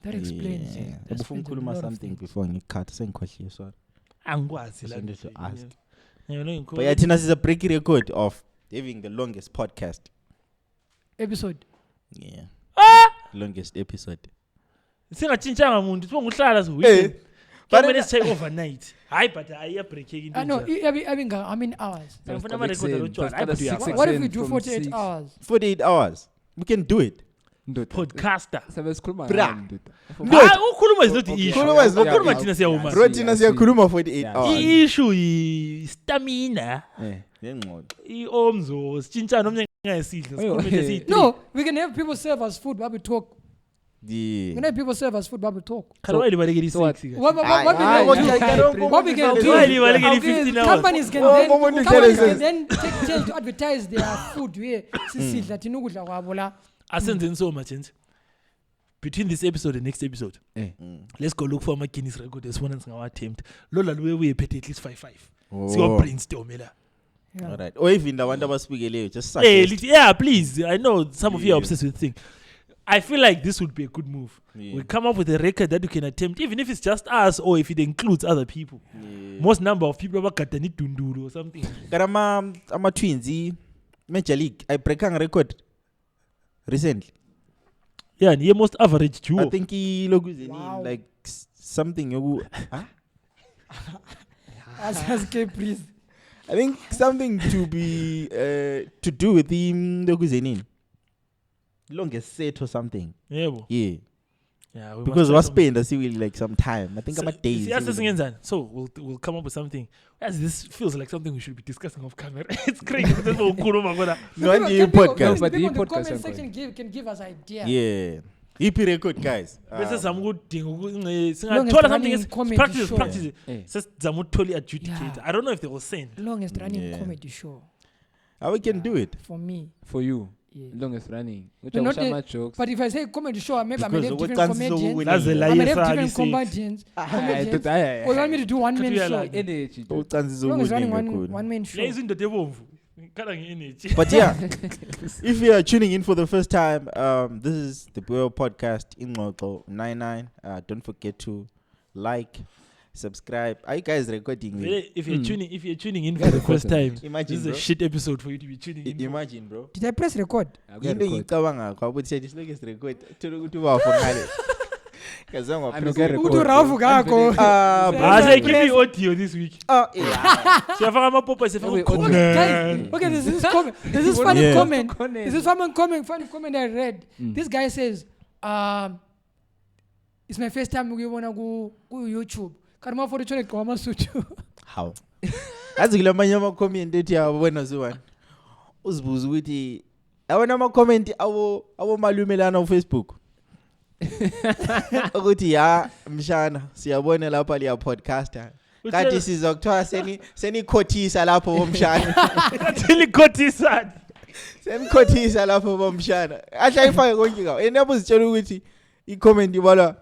That explains it. That explains a lot of something things. before you cut. So Angwazi I wanted to ask. but But yeah, Tina is a breaking record of having the longest podcast. Episode. Yeah. Longest episode. singachintshanga muntu sibanguhlala so But kamele say overnight hayi but ayiyabreaking into No, how many hours? ngifuna ama record lotshwala What if we do 48 hours? 48 hours. We can do it. podcaster Bra. hayi ukhuluma is not the issue Ukhuluma is not the ukhuluma issue. thina siyawuma Bro, Tina siyakhuluma 48 hours. i-issue yi-stamina Ngengqondo. i-omzo sitshintshana omnye ngayisidla sikhulume siyi No, we can have people serve us food while we talk. We Yeah. can have people serve us food while we talk. khalwa libalekele i-6 What we can do? Why libalekele Okay, 15 hours companies can then take change to advertise their food here. Sisidla thina ukudla kwabo la. asenzeni so much between this episode and next episode let's go look for ama Guinness record esibona singawa attempt lo laluwe uyephethe at least 5 siyo brainstorm la. All right. Or even the one that was speaking, just Hey, suggest. yeah, please. I know some of you are obsessed with things. I feel like this would be a good move. Yeah. We come up with a record that we can attempt, even if it's just us or if it includes other people. Most number of people about Katani Tunduru or something. Karama, I'm a twins. Major League. I break a record recently. Yeah, and he most average duo. I think he logos in like something. Huh? As Kbrizzy. I think something to be to do with him logos in longest set or something. Yeah, bo. Yeah. Yeah, we Because must try was something. spent a civil like some time. I think I'm a days. So we'll come up with something. As this feels like something we should be discussing off camera. It's crazy. That's what Kuruma No, I do podcast. but People the in the podcast comment are section can give us ideas. Yeah. EP record guys. bese zamudinga Longest singathola something running as comedy practice show. practice Yeah. sesizamuthola adjudicate. Yeah. I don't know if they will send. Longest running Yeah. comedy show We can do it. for me. for you. Yeah. Longest running. Which No, are not Shama the- jokes. But if I say comedy show, maybe I may Because have what different chances of comedians. winning? That's a I lie. may have Yes, different I comedians. comedians. I Or you want me to do one man Tutu show? yala- energy. Oh, chances of Longest winning running record. one man show. Lezo into ebomvu. Kala nge-energy. But yeah, if you are tuning in for the first time, this is the ByoPodcast in Moto 99. Don't forget to like, subscribe. Are you guys recording me? If you're tuning in for the first time, Imagine, this is a bro. shit episode for you to be tuning in. Imagine, bro. Did I press record? Into ngicabanga kwa ukuthi this longest record thola ukuthi bafongale. Kazange I press don't get record. Udu Rafu kako. I say give me audio this week. Yeah. Siyafaka amapopa siyafaka Okay, ukhona. Guys, okay, there's this comment. There's this funny Yeah. comment. There's this funny comment I read. This guy says, it's my first time ukuyibona ku YouTube. Kanti Maforty chone kwa masutu. How? Azi kula manye ama comment ethi yabona ziwani. Uzibuza ukuthi awona ama comment awo malumelana ku Facebook. Ukuthi ya mshana siyabona lapha liya podcaster. Kanti sizokuthola senikhothisa lapho bomshana. Kathini khothisa. Senikhothisa lapho bomshana. Ahla ifake konke ngawo. Enabo zitshela ukuthi i-comment ibalwa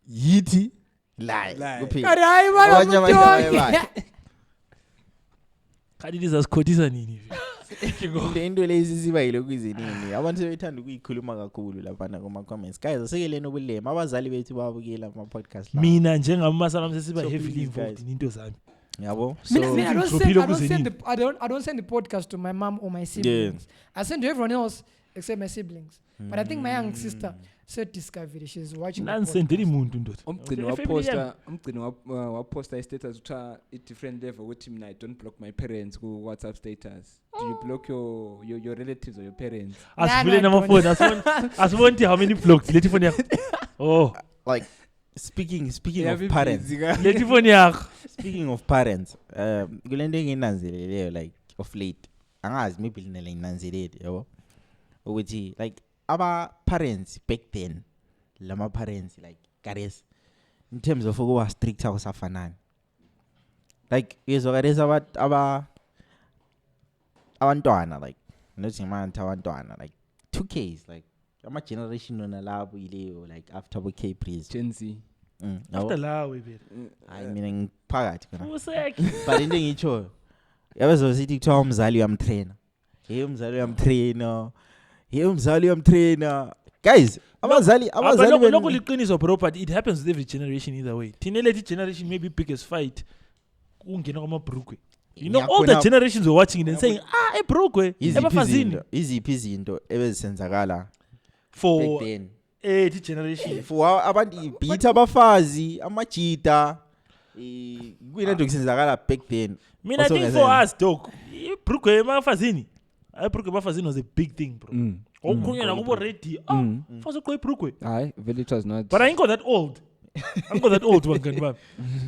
yithi lie kuphela. Kanti hayi bana Abanye abantu mutonke. bayabala. Kanti lizazikhothisa nini? Into lezi sibayile kwizinini. Abantu sebethanda ukuyikhuluma kakhulu lapha na kuma comments. Guys, asekeleni ubulema. Abazali bethu babukela ama podcast la. Mina njengamama sesiba So heavily please, involved guys. in into zami. Yabo. I don't So- send the podcast to my mom or my siblings. I send to everyone else except my siblings. But I think my young sister said discovery. She's watching. the Nansendeli podcast. muntu ndoda. umgcini waposta i-status kuthiwa i-different level ukuthi mina I don't block my parents ku-WhatsApp status. Do you block your relatives or your parents? Asivule no, I namafoni asibonti how many blocks leti phone yakho. Oh, Like speaking of parents. leti phone yakho. Speaking of parents, kulento enginanzeleleyo like of late. Angazi maybe linele inanzelele yabo. Ukuthi like aba parents back then, lama parents like guys in terms of ukuba strict akusafanani. Like yezokareza abantwana like nothi manje abantwana like 2Ks like ama generation on labo ileyo like after Kbrizzy Gen Z. After lawe vele. I mean phakathi kana Useki. but into engiyicho yabazosithi kuthiwa umzali uyamtrainer umzali uyamtrainer umzali uyamtrainer guys abazali lokho liqiniso bro, but it happens with every generation either way. Thina leti generation maybe biggest fight ungena kwamabrukwe. You know, all the generations were watching it and saying, ebrukwe ebafazini iziphi izinto ebezisenzakala for back then the generation for abantu beat abafazi amajita kuyinto kusenzakala back then. Mina I think for us dog ibrukwe ebafazini was a big thing bro. Okunyana kubo ready fase ko ibrukwe. Hayi vele it was not. But I ain't got that old. I'm not that old one kan bab.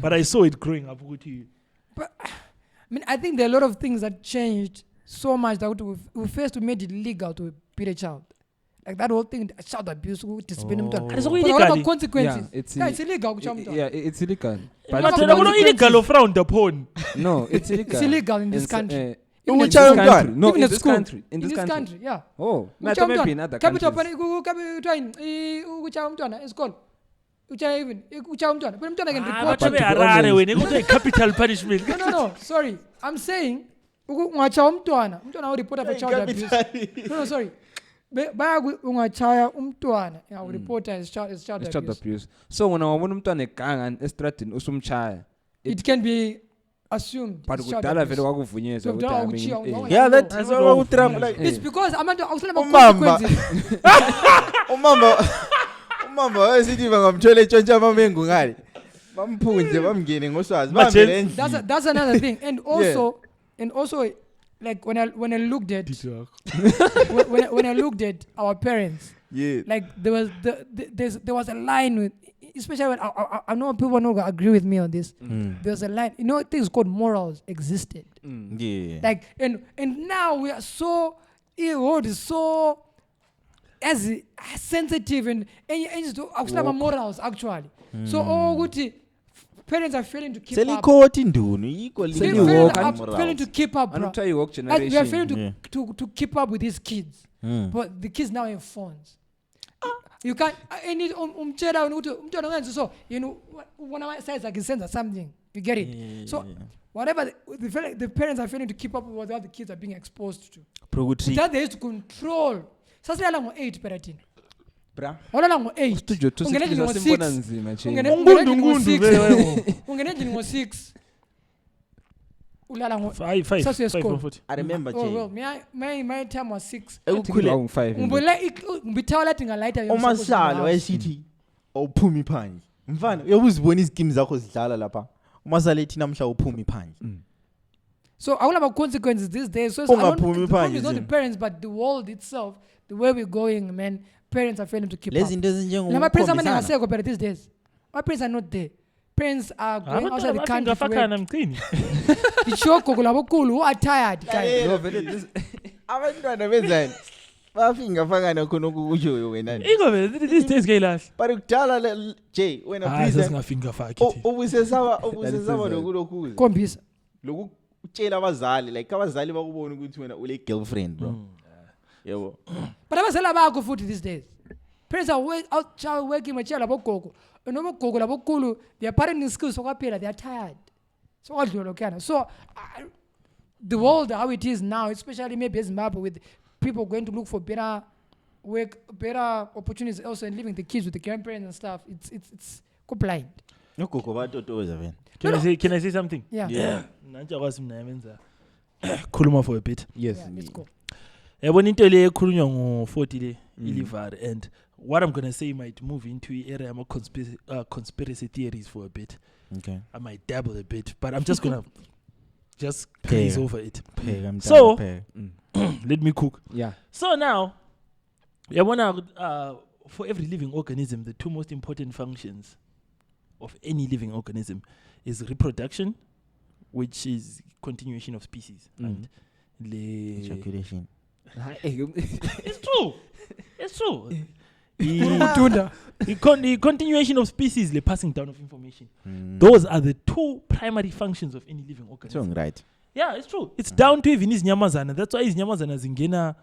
But I saw it growing up ukuthi. But I mean, I think there are a lot of things that changed so much that we first made it legal to beat a child. Like that whole thing, child abuse, discipline. It's illegal. Consequences. Yeah, it's illegal. Yeah, it's illegal. But it's not illegal or frowned upon. No, it's illegal. It's illegal in this country. In this country. No, in this country. In this country, yeah. Oh, maybe in other countries. Capital punishment. No, sorry. I'm saying umntwana report for child abuse. No, sorry. Ungachaya umntwana report as child abuse. So when wabona umntwana eganga estradini usumchaya, it can be assumed. But kudala vele kwakuvunyezwa ukuthi yeah, that is what Trump like. It's because abantu awuhlala consequences. Umama wasithi bangamthola etshontsha amamengu ngale. Bamphunze bamngene ngoswazi. That's another thing. And also like when I looked at when I looked at our parents, like there was a line with, especially when I know people not gonna agree with me on this. There was a line, you know, things called morals existed. Like and now we are so so as sensitive and morals actually. So parents are failing to keep up. Failing to keep up, bro. We are failing to keep up with these kids. But the kids now have phones. You can't any so you know one of my sides I can send something. You get it? So whatever the parents are failing to keep up with what the kids are being exposed to. That they used to control. Sasa la ngo 8 peratin. Bra. Wala la ngo 8. Studio to simbona nzima che. Ungeneje ngo 6. Ulala ngo 5. I remember che. Oh, my time was 6. Ekukhule 5. Ngibitawala tinga lighter yo. Umasalo wayesithi awuphumi phandle. Mfana uyabuzibona izikimi zakho zidlala lapha. Umasalo ethi namhla uphumi phandle. So all about consequences these days. So the problem is not the parents, but the world itself, the way we're going, man. Parents are failing to keep up. My parents are not there these days. My parents are not there. Parents are going outside the country who are tired. Abantwana benzani bafinga fangana khona ukukushoyo wena. These days gaylahle. But ukudala J wena please singafinga faki. Ubusesaba lokulokhu. Khombisa. Lokhu utshela abazali like abazali bakubona ukuthi wena ule girlfriend bro. Yebo. But abazali bakho futhi these days. Parents are out working machela bogogo. Noma gogo labokulu their parenting skills okwaphela they are tired. So kwadlula lokana. So the world how it is now, especially maybe Zimbabwe with people going to look for better work, better opportunities also and leaving the kids with the grandparents and stuff. It's blind. Gogo batotoza vena. Can I say something? Yeah. Nanja kwasi mina yabenza khuluma for a bit. Yes. Let's go. Yabona into le ekhulunywa ngo40 le ilivar and what I'm going to say might move into the area of conspiracy theories for a bit. Okay. I might dabble a bit, but I'm just going to just glaze over it. So, let me cook. Yeah. So now, for every living organism, the two most important functions of any living organism is reproduction, which is continuation of species, and ejaculation. It's true. It's true. The continuation of species, the passing down of information. Those are the two primary functions of any living organism. Right. Yeah, it's true. It's down to even his nyamazana. That's why his nyamazana zingena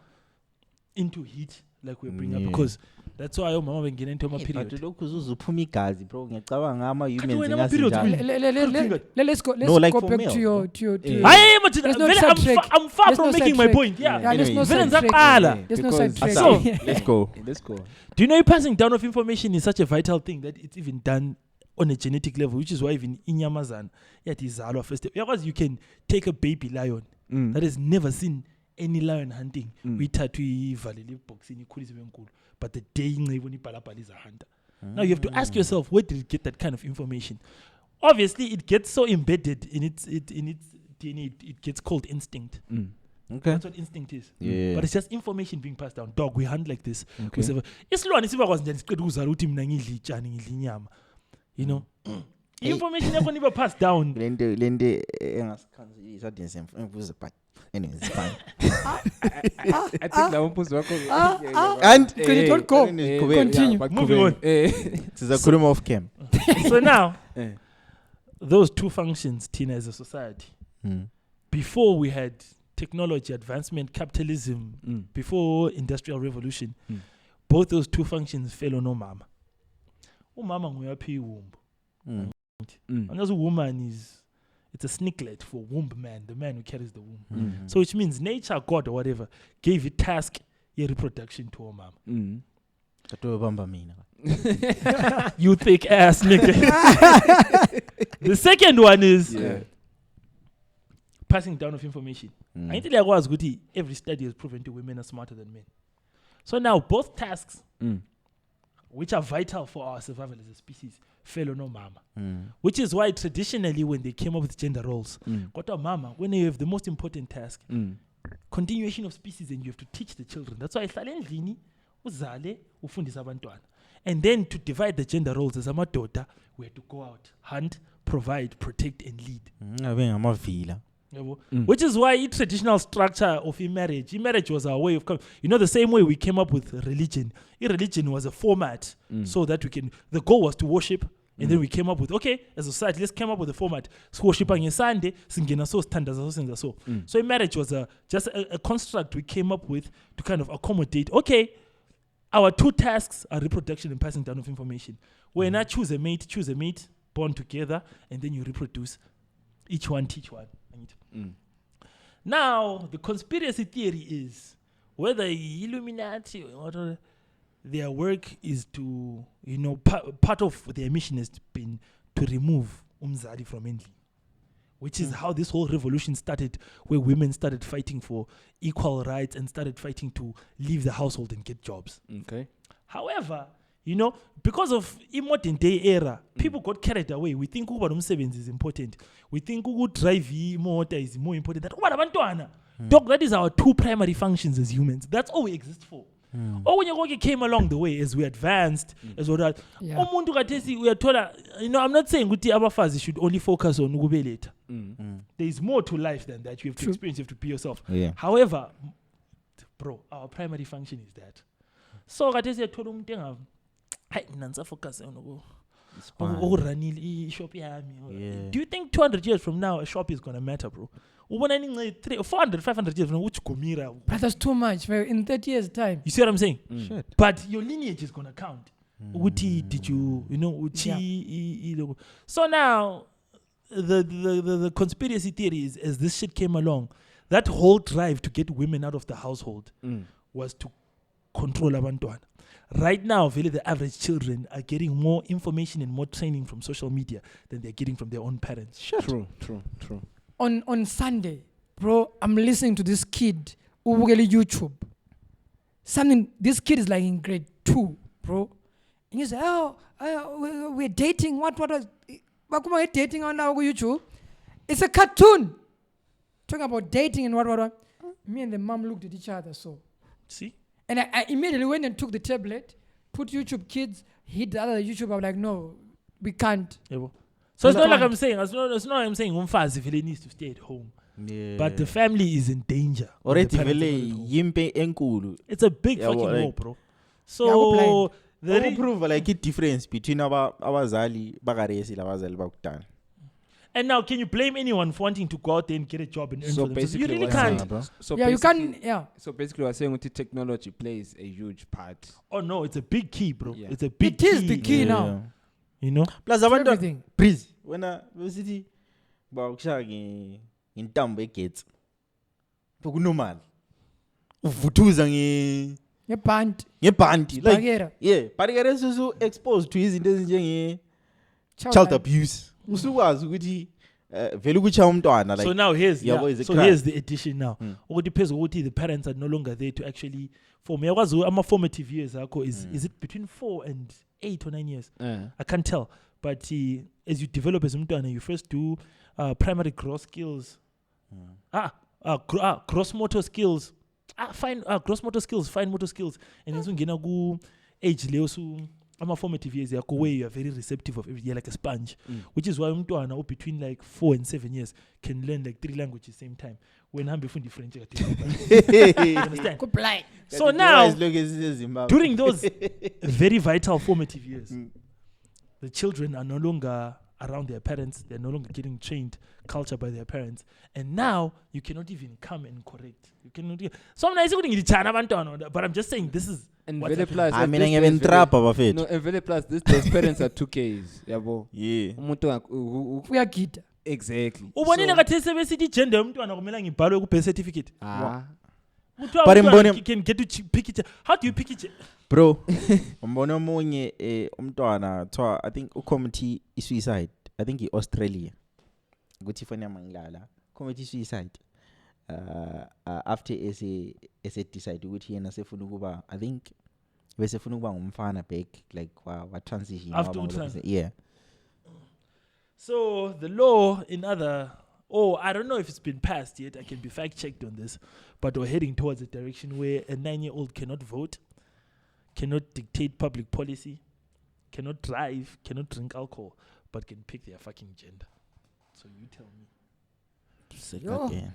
into heat like we bring up, because that's why mama bengena into my period. But lokhu uzuphuma igazi bro, ngiyacabanga ama humans let's go back to your I'm far from making my point. There's no side track. So let's go. Do you know passing down of information is such a vital thing that it's even done on a genetic level, which is why even inyamazana yatizalwa first. You can take a baby lion that has never seen any lion hunting. We tattoo valele boxing ikhulisiwe, but the day Palapal is a hunter. Now you have to ask yourself, where did it get that kind of information? Obviously, it gets so embedded in its DNA, it gets called instinct. Okay. That's what instinct is. Yeah. But it's just information being passed down. Dog, we hunt like this. Okay. You know, information never never passed down. Lende anyway, it's fine. I think that one was And don't go. Continue. Moving on. It's a cream of cam. So now, those two functions, Tina, as a society, before we had technology advancement, capitalism, before industrial revolution, both those two functions fell on mama. Mama nguyaphi womb. And as a woman it's a snicklet for womb man, the man who carries the womb. So which means nature, God or whatever, gave a task, reproduction to her mom. You thick ass nigga. The second one is passing down of information. I think every study has proven that women are smarter than men. So now both tasks, which are vital for our survival as a species, fell on mama. Which is why traditionally when they came up with gender roles, mama, when you have the most important task, continuation of species, and you have to teach the children. That's why uzale ufundisa abantwana. And then to divide the gender roles as a daughter, we had to go out, hunt, provide, protect, and lead. Which is why traditional structure of marriage was our way of coming. You know, the same way we came up with religion. Religion was a format so that the goal was to worship. And then we came up with, as a society, let's come up with a format. So worship on Sunday, singing so standards so. So marriage was just a construct we came up with to kind of accommodate. Our two tasks are reproduction and passing down of information. When I choose a mate, born together, and then you reproduce. Each one teach one. Now, the conspiracy theory is whether Illuminati or whatever, their work is to, part of their mission has been to remove umzali from endli, which is how this whole revolution started, where women started fighting for equal rights and started fighting to leave the household and get jobs. However, because of modern day era, people got carried away. We think Uber is important. We think drive motor is more important. Dog, that is our two primary functions as humans. That's all we exist for. When you came along the way as we advanced, as well that we are told, I'm not saying abafazi should only focus on later. There is more to life than that. You have to experience, you have to be yourself. However, bro, our primary function is that. So I told him focus on shop. Do you think 200 years from now a shop is gonna matter, bro? 400, 500 years from now, but that's too much in 30 years time. You see what I'm saying? But your lineage is gonna count. Did you So now the conspiracy theory is, as this shit came along, that whole drive to get women out of the household was to control abantwana. Right now, really, the average children are getting more information and more training from social media than they're getting from their own parents. True. On Sunday, bro, I'm listening to this kid who YouTube. This kid is like in grade 2, bro. And he said, we're dating. What are dating on our YouTube? It's a cartoon. Talking about dating and what. Me and the mom looked at each other, so. See? And I immediately went and took the tablet, put YouTube Kids, hit the other YouTube. I was like, no, we can't. So it's not like I'm saying, it's not I'm saying Umfazi Vile needs to stay at home. But the family is in danger. It's a big fucking war, bro. So the prove like a difference between our Zali Bagaresi Lavazal Baktan. And now, can you blame anyone for wanting to go out there and get a job and earn for themselves? You really can't. You can. Yeah. So basically, we're saying that technology plays a huge part. Oh no, it's a big key, bro. Yeah. It's a big key. It is the key now. You know. Plus, everything. Breeze. When I visit, in Tambo gets. Normal. Vutuza ngebhandi. Like, yeah. Parigera so exposed to his intention child abuse. Usukwazi ukuthi vele ukucha umntwana like. So now here's here's the addition now. Depends ukuthi the parents are no longer there to actually form. Yakwazi ama formative years akho is it between 4 and 8 or 9 years? I can't tell. But as you develop as umntwana, you first do primary gross skills. Gross motor skills. Gross motor skills, fine motor skills. And then ungena ku age leyo so ama formative years yakho where you are very receptive of everything, like a sponge, which is why umntwana between like 4 and 7 years can learn like 3 languages same time. When hambe fundi French you understand? So now during those very vital formative years, the children are no longer around their parents, they're no longer getting trained culture by their parents, and now you cannot even come and correct. You cannot. So I'm not saying but I'm just saying this is. And very plus, I mean, I'm even trap of it. No, and very plus, those parents are 2Ks. Yeah. We are kid. Exactly. Ubonile ngathi sebesithi gender umntwana kumele ngibhalwe ku birth certificate. But you can get to pick it. How do you pick it? Bro, umbona omunye umntwana twa I think ucommittee suicide. I think in Australia. Ukuthi fana mangilala. Committee suicide. After ese decide ukuthi yena sefuna ukuba I think bese funa ukuba ngumfana back like wa transition after yeah. So the law in other I don't know if it's been passed yet. I can be fact checked on this, but we're heading towards a direction where a 9-year-old cannot vote, cannot dictate public policy, cannot drive, cannot drink alcohol, but can pick their fucking gender. So you tell me. Okay.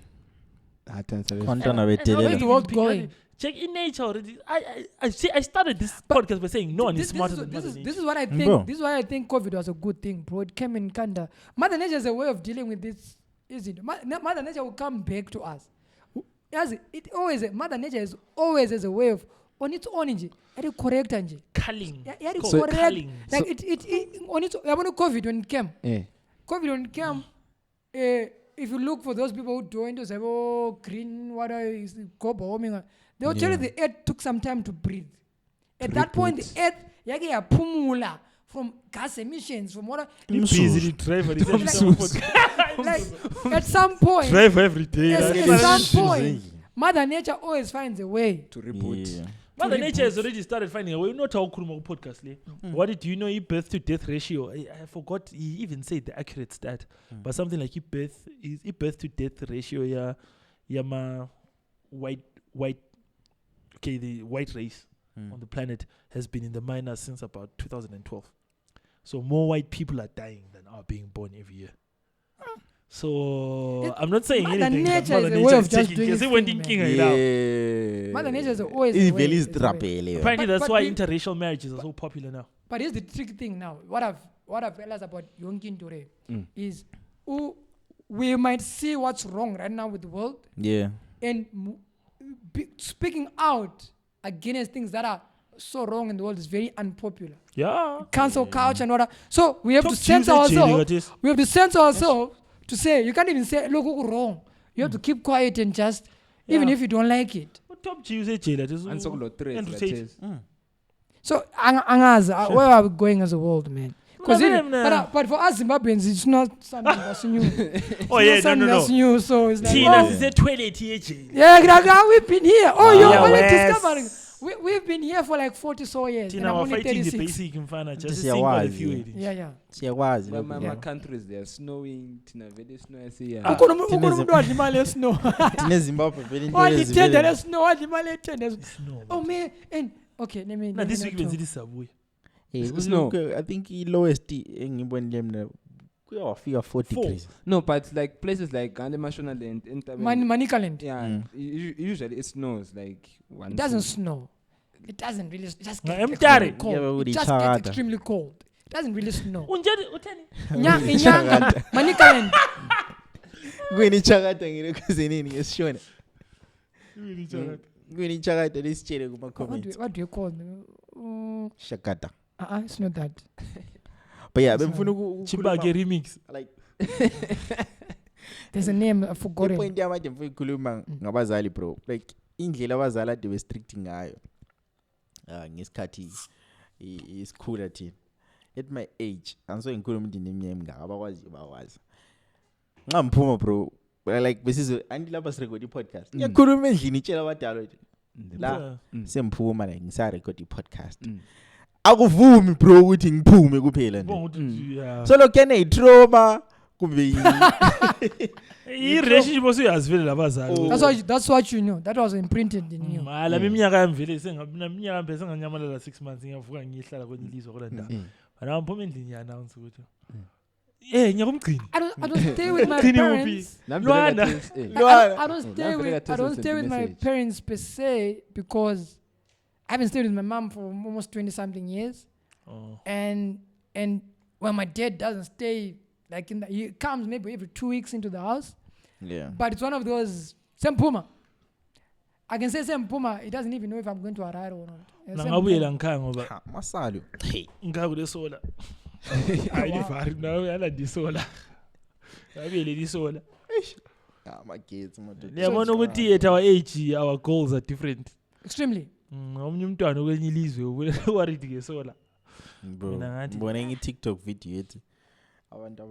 Where's the world going? Check in nature already. I started this podcast by saying no one is smarter than Mother Nature. This is what I think. Bro. This is why I think COVID was a good thing, bro. It came in kinda. Mother Nature is a way of dealing with this. Is it? Mother Nature will come back to us. Mother Nature is always as a way of on its own. It correct culling. Culling. Like it on its own. COVID when it came. COVID when it came. If you look for those people who don't say, green water is global warming, they will tell you the earth took some time to breathe. At that point, the earth, pumula from gas emissions, from water. Busy driver. Like at some point, drive every day. At some point, Mother Nature always finds a way to reboot. Yeah. Mother Nature has already started finding a way. Not how podcast. What did you know? Birth to death ratio. I forgot. He even said the accurate stat, but something like birth to death ratio. Yeah, the white race on the planet has been in the minus since about 2012. So more white people are dying than are being born every year. So I'm not saying anything. Nature Mother is a Nature way of is just taking. doing it. Yeah. Mother Nature is always a way. Apparently that's why interracial marriages are so popular now. But here's the tricky thing now. What I've realized about Yonkin Toure is we might see what's wrong right now with the world. Yeah. And speaking out against things that are so wrong in the world is very unpopular. Yeah. Cancel culture and whatever. So we have to censor ourselves. We have to censor ourselves to say, you can't even say, look, wrong. You have to keep quiet and just, even if you don't like it. Top Tuesday jail. So, where are we going as a world, man? But for us Zimbabweans, it's not something that's new. That's new. So it's like, it's a toilet here. Yeah, we've been here. You're only discovering. We've been here for like 40 so years. And I'm only 36. The basic in finance. Just sing quite a few. Yeah. My countries, they are snowing. Tina very snow. Oh man, and okay, let me. This week was this subway. Look, I think the lowest in figure 40 degrees. No, but like places like Gandhi and Manikaland. Yeah, usually it snows like one. It doesn't snow. It doesn't really. It just gets extremely cold. It just gets extremely cold. doesn't really snow. Unjani utheni? Inyanga manikalen. Gwini chakata ngirekozenini ngesishona. Gwini chakata lesitshele kuma comments. What do you call them? Shakata. It's not that. But yeah, bemfuna Chibage remix. Like there's a name I forgot. Point yamanje mfuna ukukhuluma ngabazali bro. Like indlela abazali ade restricting ngayo. Ngesikhathi isikhula thina. At my age, angiso ngikhuluma into neminyaka emingaka abakwazi bawazi. Ngamphuma bro. Like besizo andilapha sirecord i-podcast. Ngiyakhuluma endlini itshela abadala la semphuma la ngisa record i-podcast. Akuvumi bro ukuthi ngiphume kuphela nje. So lokho ene trauma kumbe i-relationship osuyazivele labazali. That's what you know. That was imprinted in you. Mala iminyaka yamvele sengaminyaka mphela senganyamalala 6 months ngiyavuka ngihlala kwenye ilizwe kodwa bana mphuma endlini ya announce ukuthi ngiyakumgcina. I don't stay with my parents. I don't stay with my parents per se because I haven't stayed with my mom for almost 20 something years. And when my dad doesn't stay, like he comes maybe every 2 weeks into the house. Yeah. But it's one of those same Puma. I can say same Puma. He doesn't even know if I'm going to arrive or not. Nangabuyela ngikhaya ngoba masalo. Ngakule sola. Ayifari nawe ala disola. Abuyele disola. Kids mother. Yabona ukuthi at our age our goals are different. Extremely. Omnye umntwana okwenye ilizwe worried ngesola. Bro. Ngibona ngi-TikTok video ethi abantu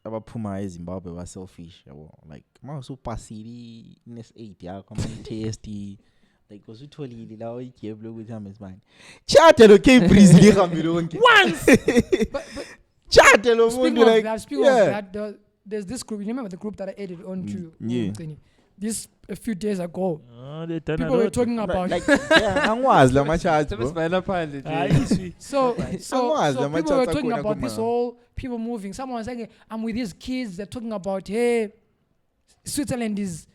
abaphuma eZimbabwe ba selfish yabo like mawusupasile nes8 yakho ama-test like usutholile la igebe lokuthi hamba isibani chat lo Kbrizzy lihambe lonke once chat lo muntu like speaking of that there's this group, you remember the group that I added on to Mgcini? This a few days ago people were talking about like angwazi la chat so people were talking about this whole people moving. Someone was saying I'm with these kids, they're talking about hey Switzerland it's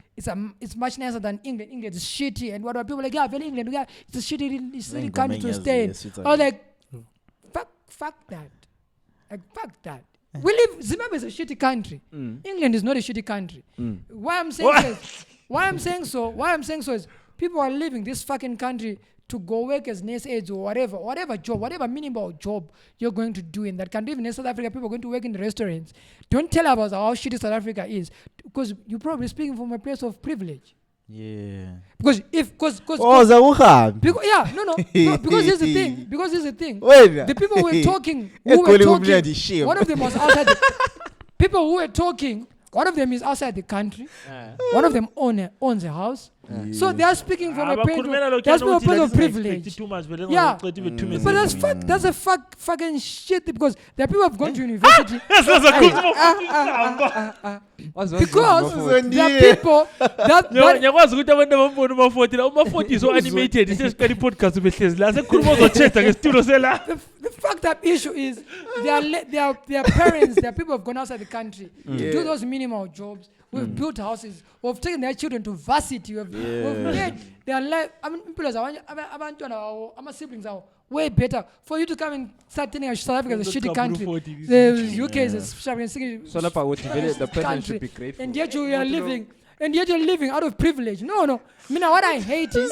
much nicer than England. England is shitty and what are people like England it's a shitty country to stay in. I was like fuck that. Like fuck that. We live. Zimbabwe is a shitty country. England is not a shitty country. Why I'm saying so is people are leaving this fucking country to go work as nurse aides or whatever job, whatever minimal job you're going to do in that country. Even in South Africa, people are going to work in the restaurants. Don't tell us how shitty South Africa is, because you're probably speaking from a place of privilege. Yeah. Because here's the thing. The people who were talking, one of them was outside. People who were talking, one of them is outside the country. One of them owns a house. So they are speaking from a place of privilege. Yeah, but that's a fucking shit, because there are people who have gone to university. Because there are people that nyakwazi ukuthi abantu abambona Maforty so animated isesicala podcast behlezi la sekhuluma uzothetha ngesitulo sela. The fucked up issue is their parents, their people have gone outside the country to do those minimal jobs. We've built houses. We've taken their children to varsity. We've made their life. I mean, people our siblings are way better. For you to come and start telling us South Africa is a shitty country, the UK is a the person should be grateful. And yet you are living. And yet you're living out of privilege. No. I mean, what I hate is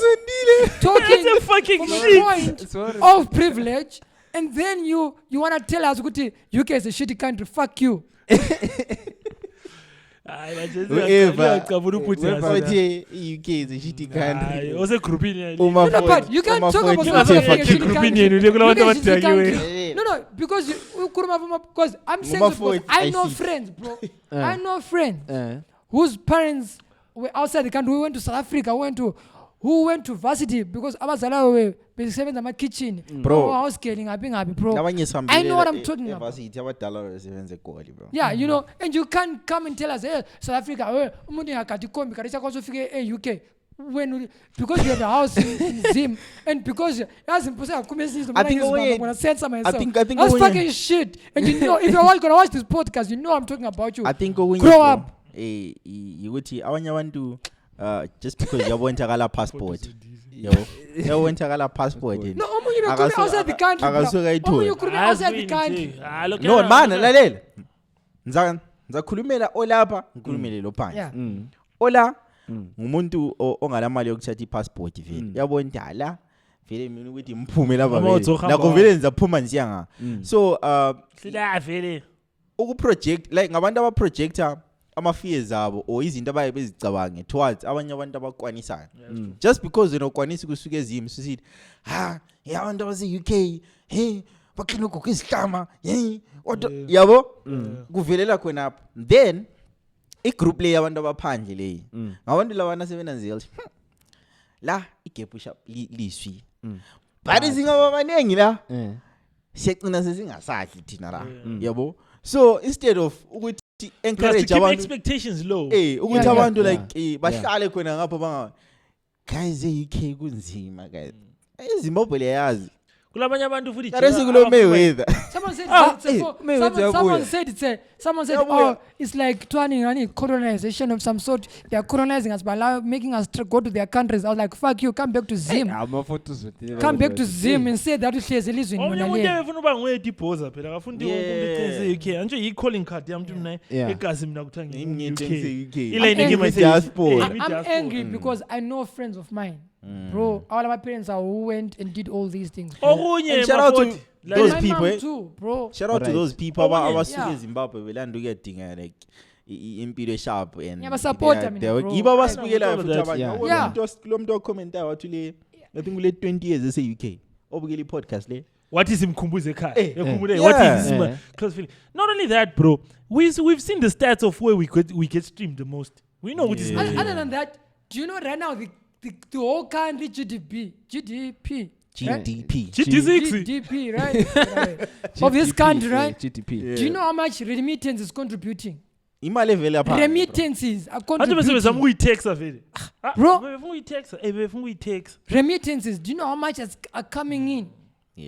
talking that's a fucking from a point of privilege, and then you want to tell us UK is a shitty country. Fuck you. UK is a shitty country. Also grouping. But you can't talk about South Africa being a shitty country. No, because I'm saying because I know friends, bro. I know friends whose parents were outside the country. We went to South Africa. Who went to varsity because abazala were besebenza ama kitchen. Bro, house getting happy, bro. I know what I'm talking about. Varsity abadala besebenza egoli, bro. Yeah, you know, and you can't come and tell us, hey, South Africa, umuntu ngakati kombi kadisa kwaso fike UK. Because you have a house in Zim, and because that's impossible. I think that's fucking shit. And you know, if you're all gonna watch this podcast, you know I'm talking about you. I think grow up. You would see. I want to just because you want to passport. You want to passport. No, ukhuluma outside the country. Akasukayithola. Ukhuluma outside the country. No man lalela. Ngizakhulumela olapha ngikhulumele lo phansi. Ola ngumuntu ongala mali yokuthatha iPassport vele. Yabona indala vele mina ukuthi mphume lapha vele. La vele ngizaphuma nsiya nga. So sila vele ukuproject like ngabantu abaprojector ama-fears abo or izinto abaye bezicabange towards abanye abantu abakwanisayo. Just because ukwanisa kusuka ezimi sithi abantu abase-UK bakhina ukugqoka izihlama yabo kuvelela khona apho. Then igroup le yabantu abaphandle leyi ngabantu labana sebenanzela la igap sharp liswi but izingaba abanengi la siyacina sesingasadli thina la yabo. So instead of ukuthi encourage abantu expectations low ukuthi abantu like bahlale khona ngapho banga guys e-UK kunzima guys iZimbabwe leyazi kulabanye abantu futhi kulo Mayweather. Someone said oh it's like trying colonization of some sort. They are colonizing us by making us go to their countries. I was like fuck you, come back to Zim. Come back to Zim and say that uhlezi elizweni mina le. Ufuna uba ngwediphosa phela akafuni ukumbe UK anje yi calling card yami mina egazi mina kuthangi UK. Ile ngime diaspora. I'm angry because I know friends of mine. Bro, all of my parents are who went and did all these things. Shout out to those people too, bro. Shout out to those people abasuke eZimbabwe belanda ukuyadinga like impilo sharp and support me bro. Yiba abasibukela futhi abanye. Lo muntu ocommenta wathi le I think le 20 years ese UK. Obukela iPodcast le. What is imkhumbuze ekhaya? Ekhumule what is this close feeling? Not only that, bro. We've seen the stats of where we get streamed the most. We know what is other than that, do you know right now the whole country GDP, right? Of this country, right? GDP. Do you know how much remittance is contributing? Remittances are contributing. Bro, remittances. Do you know how much are coming in?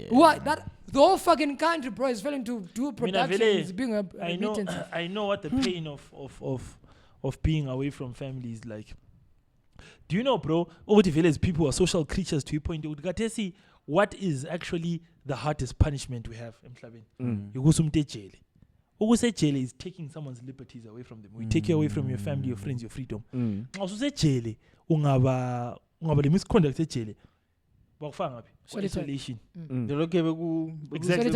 What that the whole fucking country, bro, is failing to do production. Is being a remittance. I know what the pain of being away from family is like. Do you know, bro, over the village people are social creatures to a point. See what is actually the hardest punishment we have in Mhlabeni. You go some jail. Say jail is taking someone's liberties away from them. We take you away from your family, your friends, your freedom. Also say jail, ungaba le misconduct jail. Isolation. Exactly.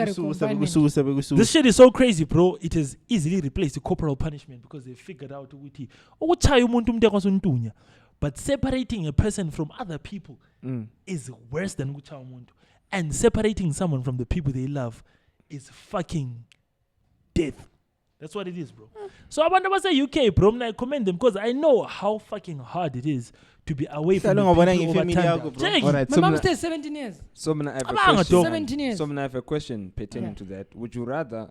This shit is so crazy, bro. It has easily replaced the corporal punishment because they figured out but separating a person from other people is worse than kuchaya umuntu. And separating someone from the people they love is fucking death. That's what it is, bro. So abantu abase UK, bro, I commend them because I know how fucking hard it is to be away from the people over time. Alright, my mom stayed 17 years. So I have a question. 17 years. So I have a question pertaining to that. Would you rather,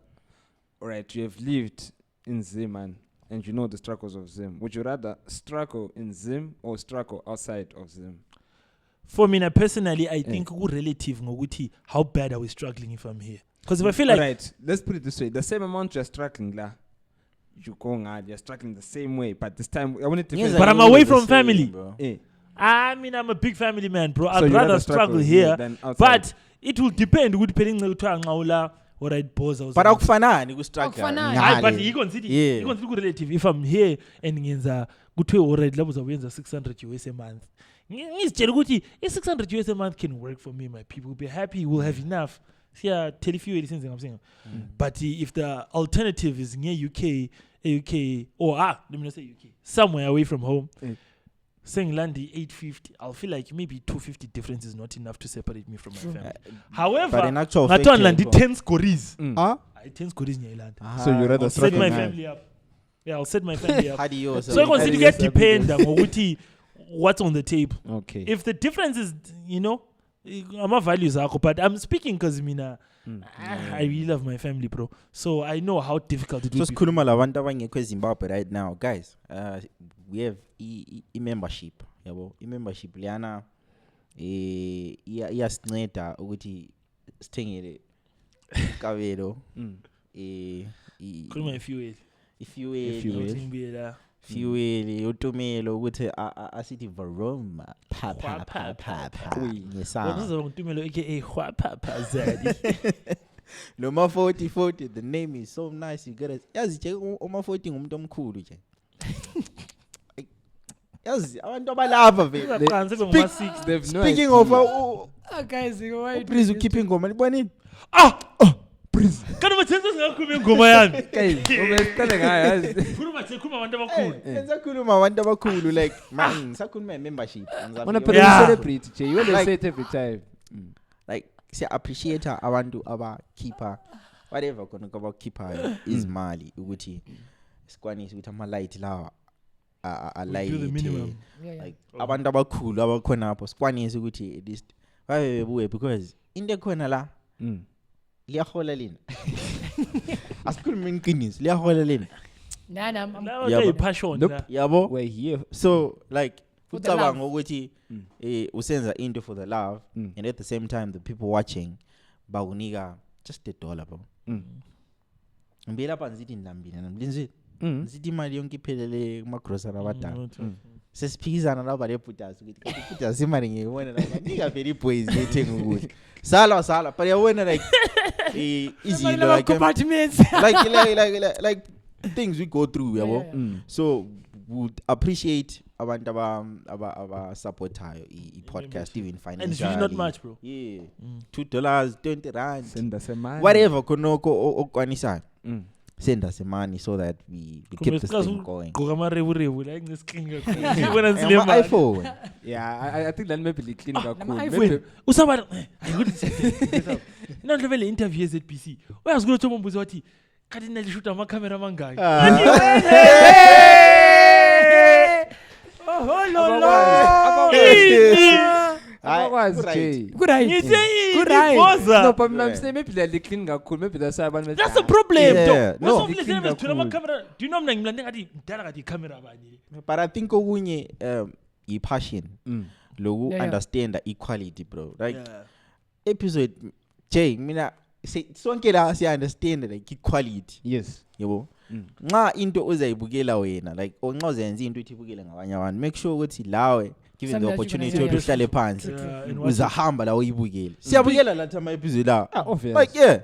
alright, you have lived in Zeeman and you know the struggles of Zim. Would you rather struggle in Zim or struggle outside of Zim? For me, personally, I think relative how bad are we struggling if I'm here? Because if I feel like... Right, let's put it this way. The same amount you're struggling, you're struggling the same way. But this time, I want to... But I'm away from family. I mean, I'm a big family man, bro. I'd rather struggle here. But it will depend. Alright, boss. But akufanani kustruggle. But you consider relative. If I'm here and ngenza kuthiwe already labo zawenza 600 US a month. Ngizitshela ukuthi 600 US a month can work for me. My people will be happy. We'll have enough. Yeah, tell if you anything I'm saying. But if the alternative is near UK, or let me not say UK, somewhere away from home. Saying Landy 850, I'll feel like maybe 250 difference is not enough to separate me from my family. However, I don't Landy 10 scories. 10 scories near land. So you rather set my family up. Yeah, I'll set my family up. So I consider get depend on what's on the table. Okay. If the difference is, I'm a values, but I'm speaking because I really love my family, bro. So I know how difficult it is. Just kuluma la wanda wangekwe Zimbabwe right now, guys. We have membership, yabo. Membership liana iyasinceda ukuthi sithengele kabelo kuluma if you will Fuel utumelo ukuthi asithi varoma pa ngesana Tumelo aka Hwapapa Zadi. lo Maforty the name is so nice you get it yazi nje uMaforty ngumuntu omkhulu nje yazi abantu abalapha vele speaking of guys why please keep ingoma libonini Breeze. Kanti bathenza singakhuluma ingoma yami. Ubesitele ngayo yazi. Khuluma abantu abakhulu. Enzakhuluma abantu abakhulu like man sakhuluma membership. Wanna celebrate nje. You always say it every time. Like siya appreciate abantu abakhipha whatever khona abakhipha is mali ukuthi sikwanise ukuthi ama light lawa a light like abantu abakhulu abakhona lapho sikwanise ukuthi at least babebuye because into ekhona la liyahola lina asikhuluma iqiniso liyahola lina I'm passion yabo we're here so like ucabanga ukuthi usenza into for the love and at the same time the people watching bawunika just $1 bro ngibela phansi sithi ndambini namlinzi sithi imali yonke iphelele kuma grocery abadala sesiphikizana laba leputas ukuthi iputas imali ngiyibona la nika very boys bethenga ukudla sala but yabona like easy like things we go through yabo so would appreciate abantu aba supportayo I podcast even financially and it's really not much bro yeah $2 20 send semani whatever konoko okwanisayo send us money so that we keep this thing going. Revu like this clean iPhone. Yeah, I think that maybe the clean got cool. Maybe usaba I wouldn't say no level interview at PC. Why was go to Mbuzi wathi kadina lishoot ama camera mangaki. Oh no. Good. No, but I'm saying maybe they're clean cool. Maybe that's why that's the problem. Yeah. No, do you know I'm like camera but I think okunye passion loku understand the equality bro like episode J mina sonke la siya understand like equality yes yebo nxa into uzayibukela wena like onxa uzenza into ithibukele ngabanye abantu make sure ukuthi lawe given the opportunity to uhlale phansi uzahamba la uyibukele siyabukela la thama episode la like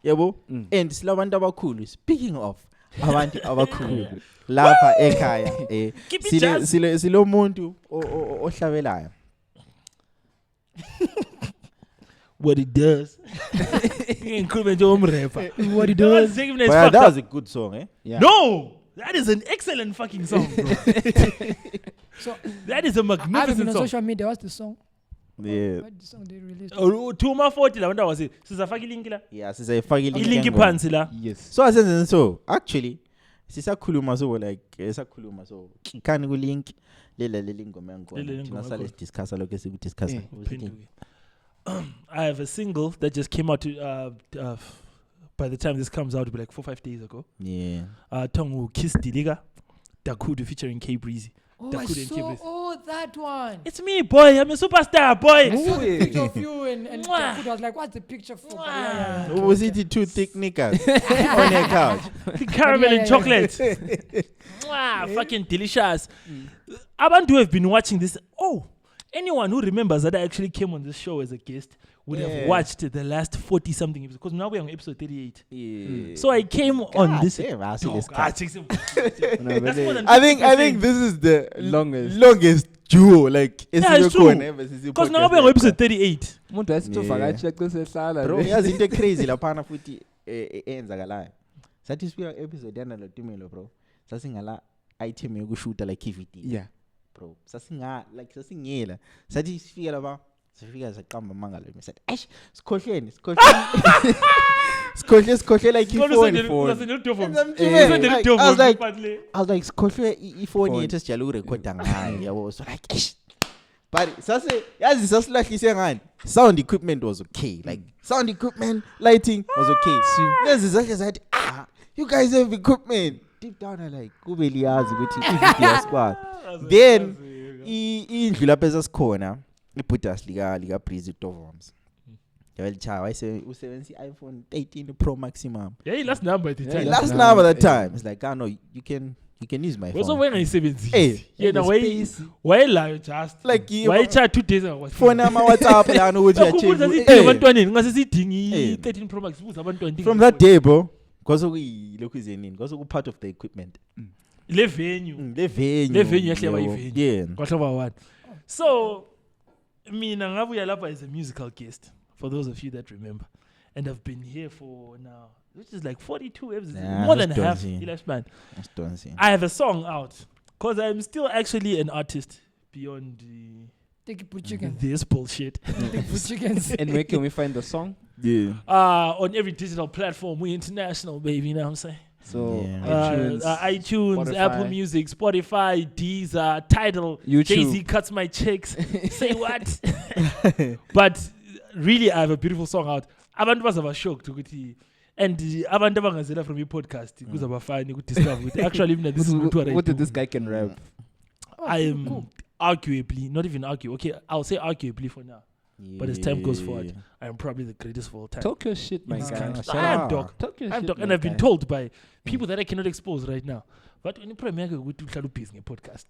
yebo and silabantu abakhulu speaking of abantu abakhulu lapha ekhaya silo muntu ohlabelayo what it does what it does that was a good song yeah. No, that is an excellent fucking song bro. So that is a magnificent song. Social media what's the song yeah what the song they released Maforty la wanda wase sizafaka link la yeah sizayifaka link phansi la yes so asenze so actually sisakhuluma so like esakhuluma so ikhani ku link lela ngoma yankona thina sale discuss lokho esikudiscuss I have a single that just came out by the time this comes out, it'll be like 4-5 days ago. Yeah. Tongu Kiss Diliga, Dakudu featuring Kbrizzy. Oh, I saw that one. It's me, boy. I'm a superstar, boy. I saw the picture of you and Dakudu. I was like, what's the picture for? Was it the two thick niggas on your couch? The caramel and chocolate. Fucking delicious. Abantu have been watching this. Oh. Anyone who remembers that I actually came on this show as a guest would have watched the last 40-something episodes because now we're on episode 38. Yeah. So I came on this. I think this is the longest duo like it's true. Because now we're on episode 38. Bro, yazi into crazy lapha futhi enzakalayo. Sathi sibuya episode yana lo Tumelo bro. Sasingala item yokushoota like video. Yeah. Bro sasingela sathi sifika laba sifika saqamba mangalo sathi eish sikhohleni sikhohle like iphone I was like sikhohle iphone yethu sijala ukurecorda ngayo yabo so like eish but yazi sasilahlise ngani sound equipment was okay like sound equipment lighting was okay lezi zahle zathi you guys have equipment deep down I like kube liyazi ukuthi ivideo squad then indlu lapha esasikhona ibudas lika Kbrizzy Tovoms yawelichaya usebenzisa iPhone 13 Pro maximum yeah last number at the time last number that time it's like no you can You can use my What's phone. over when I 70? Hey, yeah, now why lie just like why chat 2 days ago? phone number WhatsApp la no ukuthi hey 13 Pro Max from that day, bro. Because we look is in because we part of the equipment. Le venue yahle yeah. Whatever one. So mina ngabuya lapha as a musical guest for those of you that remember, and I've been here for now, which is like 42 episodes, more than half. I have a song out because I'm still actually an artist beyond this bullshit. And where can we find the song? Yeah. On every digital platform. We international, baby. You know what I'm saying? So iTunes, Spotify. Apple Music, Spotify, Deezer, Tidal, YouTube. Jay-Z cuts my checks. Say what? But really, I have a beautiful song out. Abantu bazaba shocked ukuthi, and abantu abangazela from your podcast kuzaba fine ukudiscover ukuthi actually even this is what did this guy can rap? I am arguably, not even argue. Okay, I'll say arguably for now. Yeah. But as time goes forward, I am probably the greatest of all time. Talk your shit, my guy. I am dog. Talk your I'm shit, dog. my And I've been guy. told by people that I cannot expose right now. But when you pray, I'm going to podcast.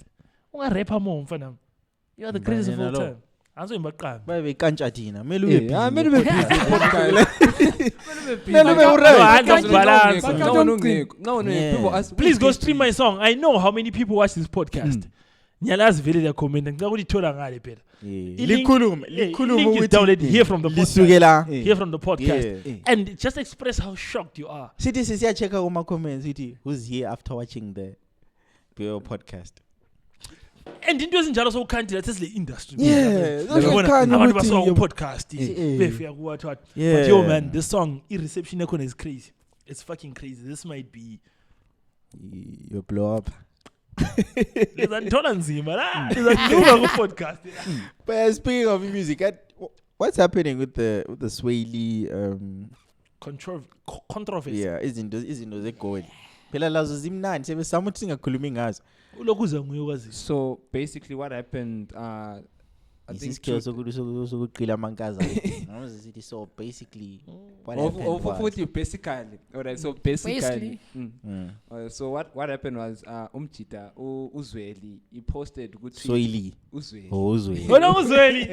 Rapper more, you are the greatest of all time. I'm saying, but Baby kancha thina. Melu Yeah, be I'm busy. busy podcast. please go stream my song. I know how many people watch this podcast. Nyalazi vele their comment ngakuthola ngale phela. Likhulume Link download here from the podcast. Lisukela. Here from the podcast. Yeah. And just express how shocked you are. Sithi sisiya check out my comments sithi who's here after watching the ByoPodcast. And into ezinjalo so ukhandela sesile industry. Yeah, abantu basawa podcast. Befika what. But Yeah. yo man, this song reception yakho is crazy. It's fucking crazy. This might be You blow up. lezanthola nzima la. Lezanthuka ku podcast. But speaking of music, what's happening with the Swahili Controversy. yeah, izinto zegowela. Phela lazo zimnandi sebesama ukuthi singakhulumi ngazo. Ulokuza nguye kwazi. So basically what happened, I think Isikhathi sokuqila amankaza. Ngizothi sithi so basically what happened was basically. Alright, so basically. So what happened was Umchita Uzweli he posted ukuthi Swahili. Uzweli. Uzweli. Wena uzweli.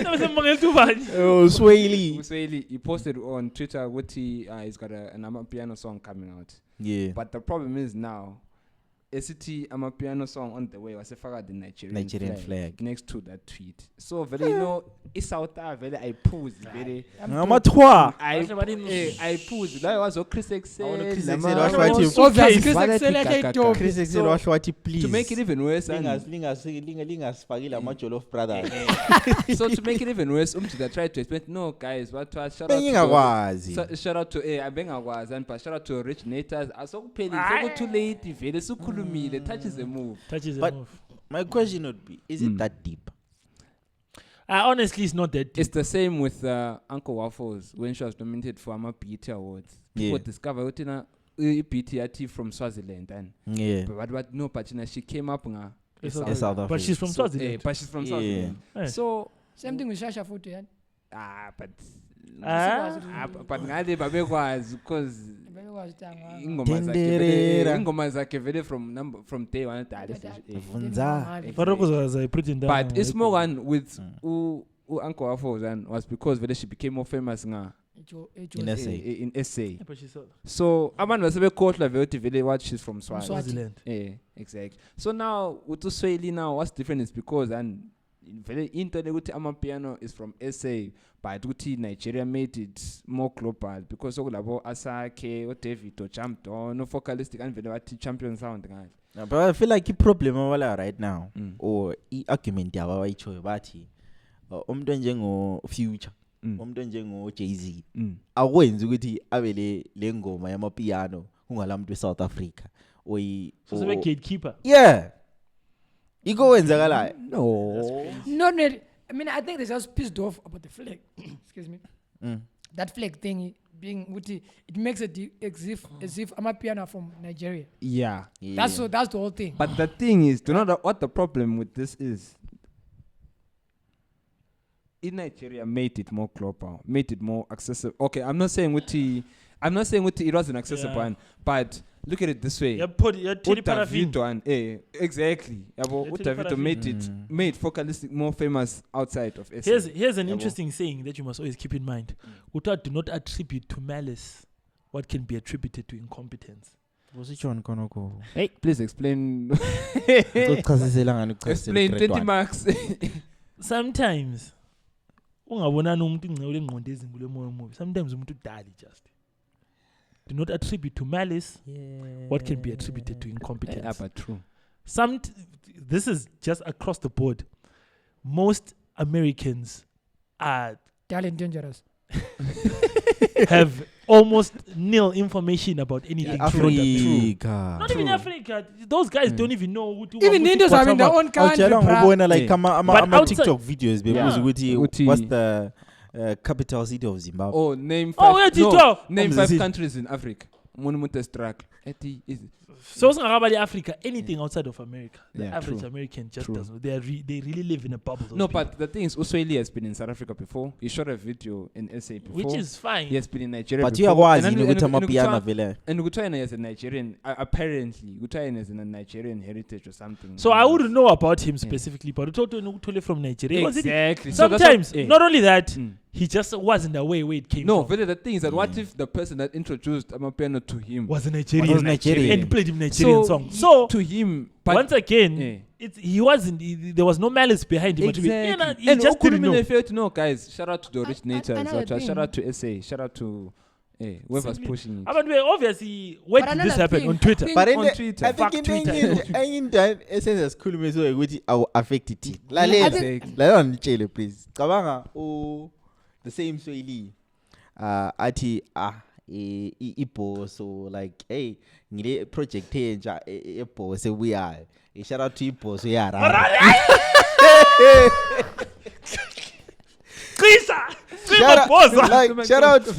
Nasemangela tubani. Swahili. Uzweli he posted on Twitter ukuthi he's got an amapiano song coming out. Yeah. But the problem is now SCT amapiano song on the way wasefaka the Nigerian flag next to that tweet. So very South very I pose very Ngamatwa. I pose that was Chris Excel. Chris Excel washo wathi please. To make it even worse, lingasifaki la majolof brothers. So to make it even worse, Umchita tried to explain, no guys, what shout out to abengakwazi and shout out to originators. Asokuphelile too late vele sukhulumile touches the move. But my question would be, is it that deep? Honestly, it's not that deep. It's the same with Uncle Waffles when she was nominated for BET Awards. People discover BET from Swaziland and but no, but she came up South Africa. But she's from Swaziland. But she's from Swaziland. So same thing with Shasha Futu, yeah. But ngale babekwazi because ingoma zakhe vele from day one but it's more one with Uncle Waffles and was because vele she became more famous in SA. So abantu basebekhohlwa vele what she's from Swaziland. Exactly. So now with Swahili now what's different is because and very into ukuthi amapiano is from SA but ukuthi Nigeria made it more global because okulabo Asake David jumped on no vocalistic and vele wathi champion sound ngale. But I feel like the problem right now or argument yaba bayichoyo bathi umuntu njengo Future umuntu njengo Jay-Z akwenzi ukuthi abele lengoma yamapiano kungalamuntu weSouth Africa So a gatekeeper. Yeah. No. Not really. I mean, I think they're just pissed off about the flag. Excuse me. That flag thing being witty, it makes it as if amapiano from Nigeria. Yeah. That's the whole thing. But the thing is, do you know what the problem with this is? In Nigeria, made it more global, made it more accessible. Okay, I'm not saying it wasn't accessible, but look at it this way. Paraffin. Exactly. Davido made Focalistic more famous outside of SA. Here's an interesting saying that you must always keep in mind. Uta do not attribute to malice what can be attributed to incompetence. Hey, please explain. Explain 20 marks. Sometimes sometimes umuntu dali just. Do not attribute to malice what can be attributed to incompetence. Yeah, but true. This is just across the board. Most Americans are talent dangerous. have almost nil information about anything. Africa. Not even Africa. Those guys don't even know who to. Even Indians having their own country. Like but TikTok videos. What's the capital city of Zimbabwe? Oh, name 5 countries in Africa. Monument struggle. So Africa, anything outside of America, the average true. American just doesn't. They really live in a bubble. No, but the thing is, Usweli has been in South Africa before. He shot a video in SA before, which is fine. He has been in Nigeria but before. You are and Gutayana is a Nigerian. Apparently, Gutayana is in a Nigerian heritage or something. So I wouldn't know about him specifically, but Utoto from Nigeria. Exactly. Sometimes, not only that, he just wasn't aware where it came from. No, the thing is that what if the person that introduced Amapiano to him was a Nigerian and played him Nigerian song? So to him, once again, he wasn't. There was no malice behind him. Exactly. He just didn't know. No, guys, shout out to the originators. Shout out to SA. Shout out to whoever's pushing it. Obviously, where did this happen? On Twitter. But on Twitter. I think in that essence as cool me so which our affected it. Lalela please. Kabanga the same Swahili. Ati ipo so like hey ngile project enja ipo so we are. Shout out to ipo so yeah.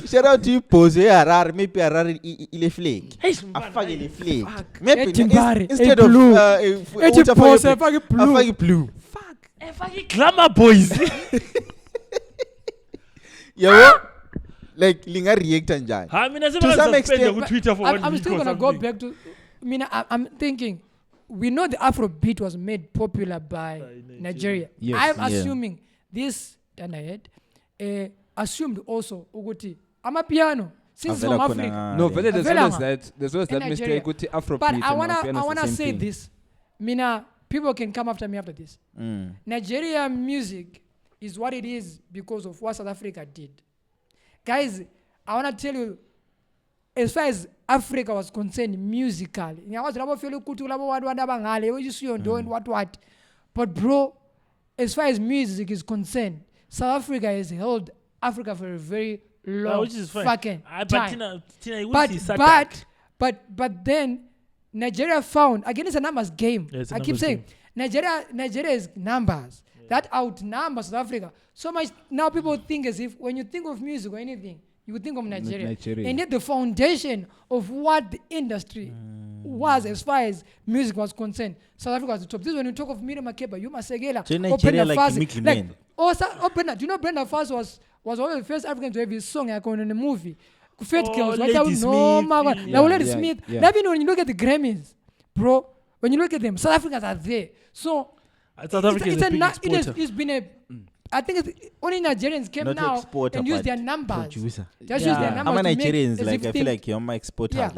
Shout out to you, pose Harar, maybe Harar ile flag. Afage ile flag. Maybe instead of afage blue. Fuck. Afage glamour boys. Yo, like linga react njani. To some extent, Twitter for I'm still gonna go back to. I'm thinking. We know the Afrobeat was made popular by Nigeria. Yes. I'm assuming this Danaed assumed also Uguti. I'm a piano since from Africa. No, but there's always that mistake Uguti Afrobeat. But I wanna say this. People can come after me after this. Nigeria music is what it is because of what South Africa did. Guys, I wanna tell you, as far as Africa was concerned musically, but bro, as far as music is concerned, South Africa has held Africa for a very long fucking time. But then Nigeria found, again it's a numbers game. Yeah, I keep saying Nigeria is numbers that outnumber South Africa so much. Now people think as if when you think of music or anything, you would think of Nigeria. And yet the foundation of what the industry was as far as music was concerned, South Africa was the top. This is when you talk of Miriam Makeba, you must say, Nigeria like do you know Brenda Fassie was one of the first Africans to have his song in a movie? Fat Girls, Lady Smith. Even when you look at the Grammys, bro, when you look at them, South Africans are there. So it's been a I think only Nigerians came now and used their numbers. Just use their numbers. I'm a Nigerians, like I feel like you're my exporter. I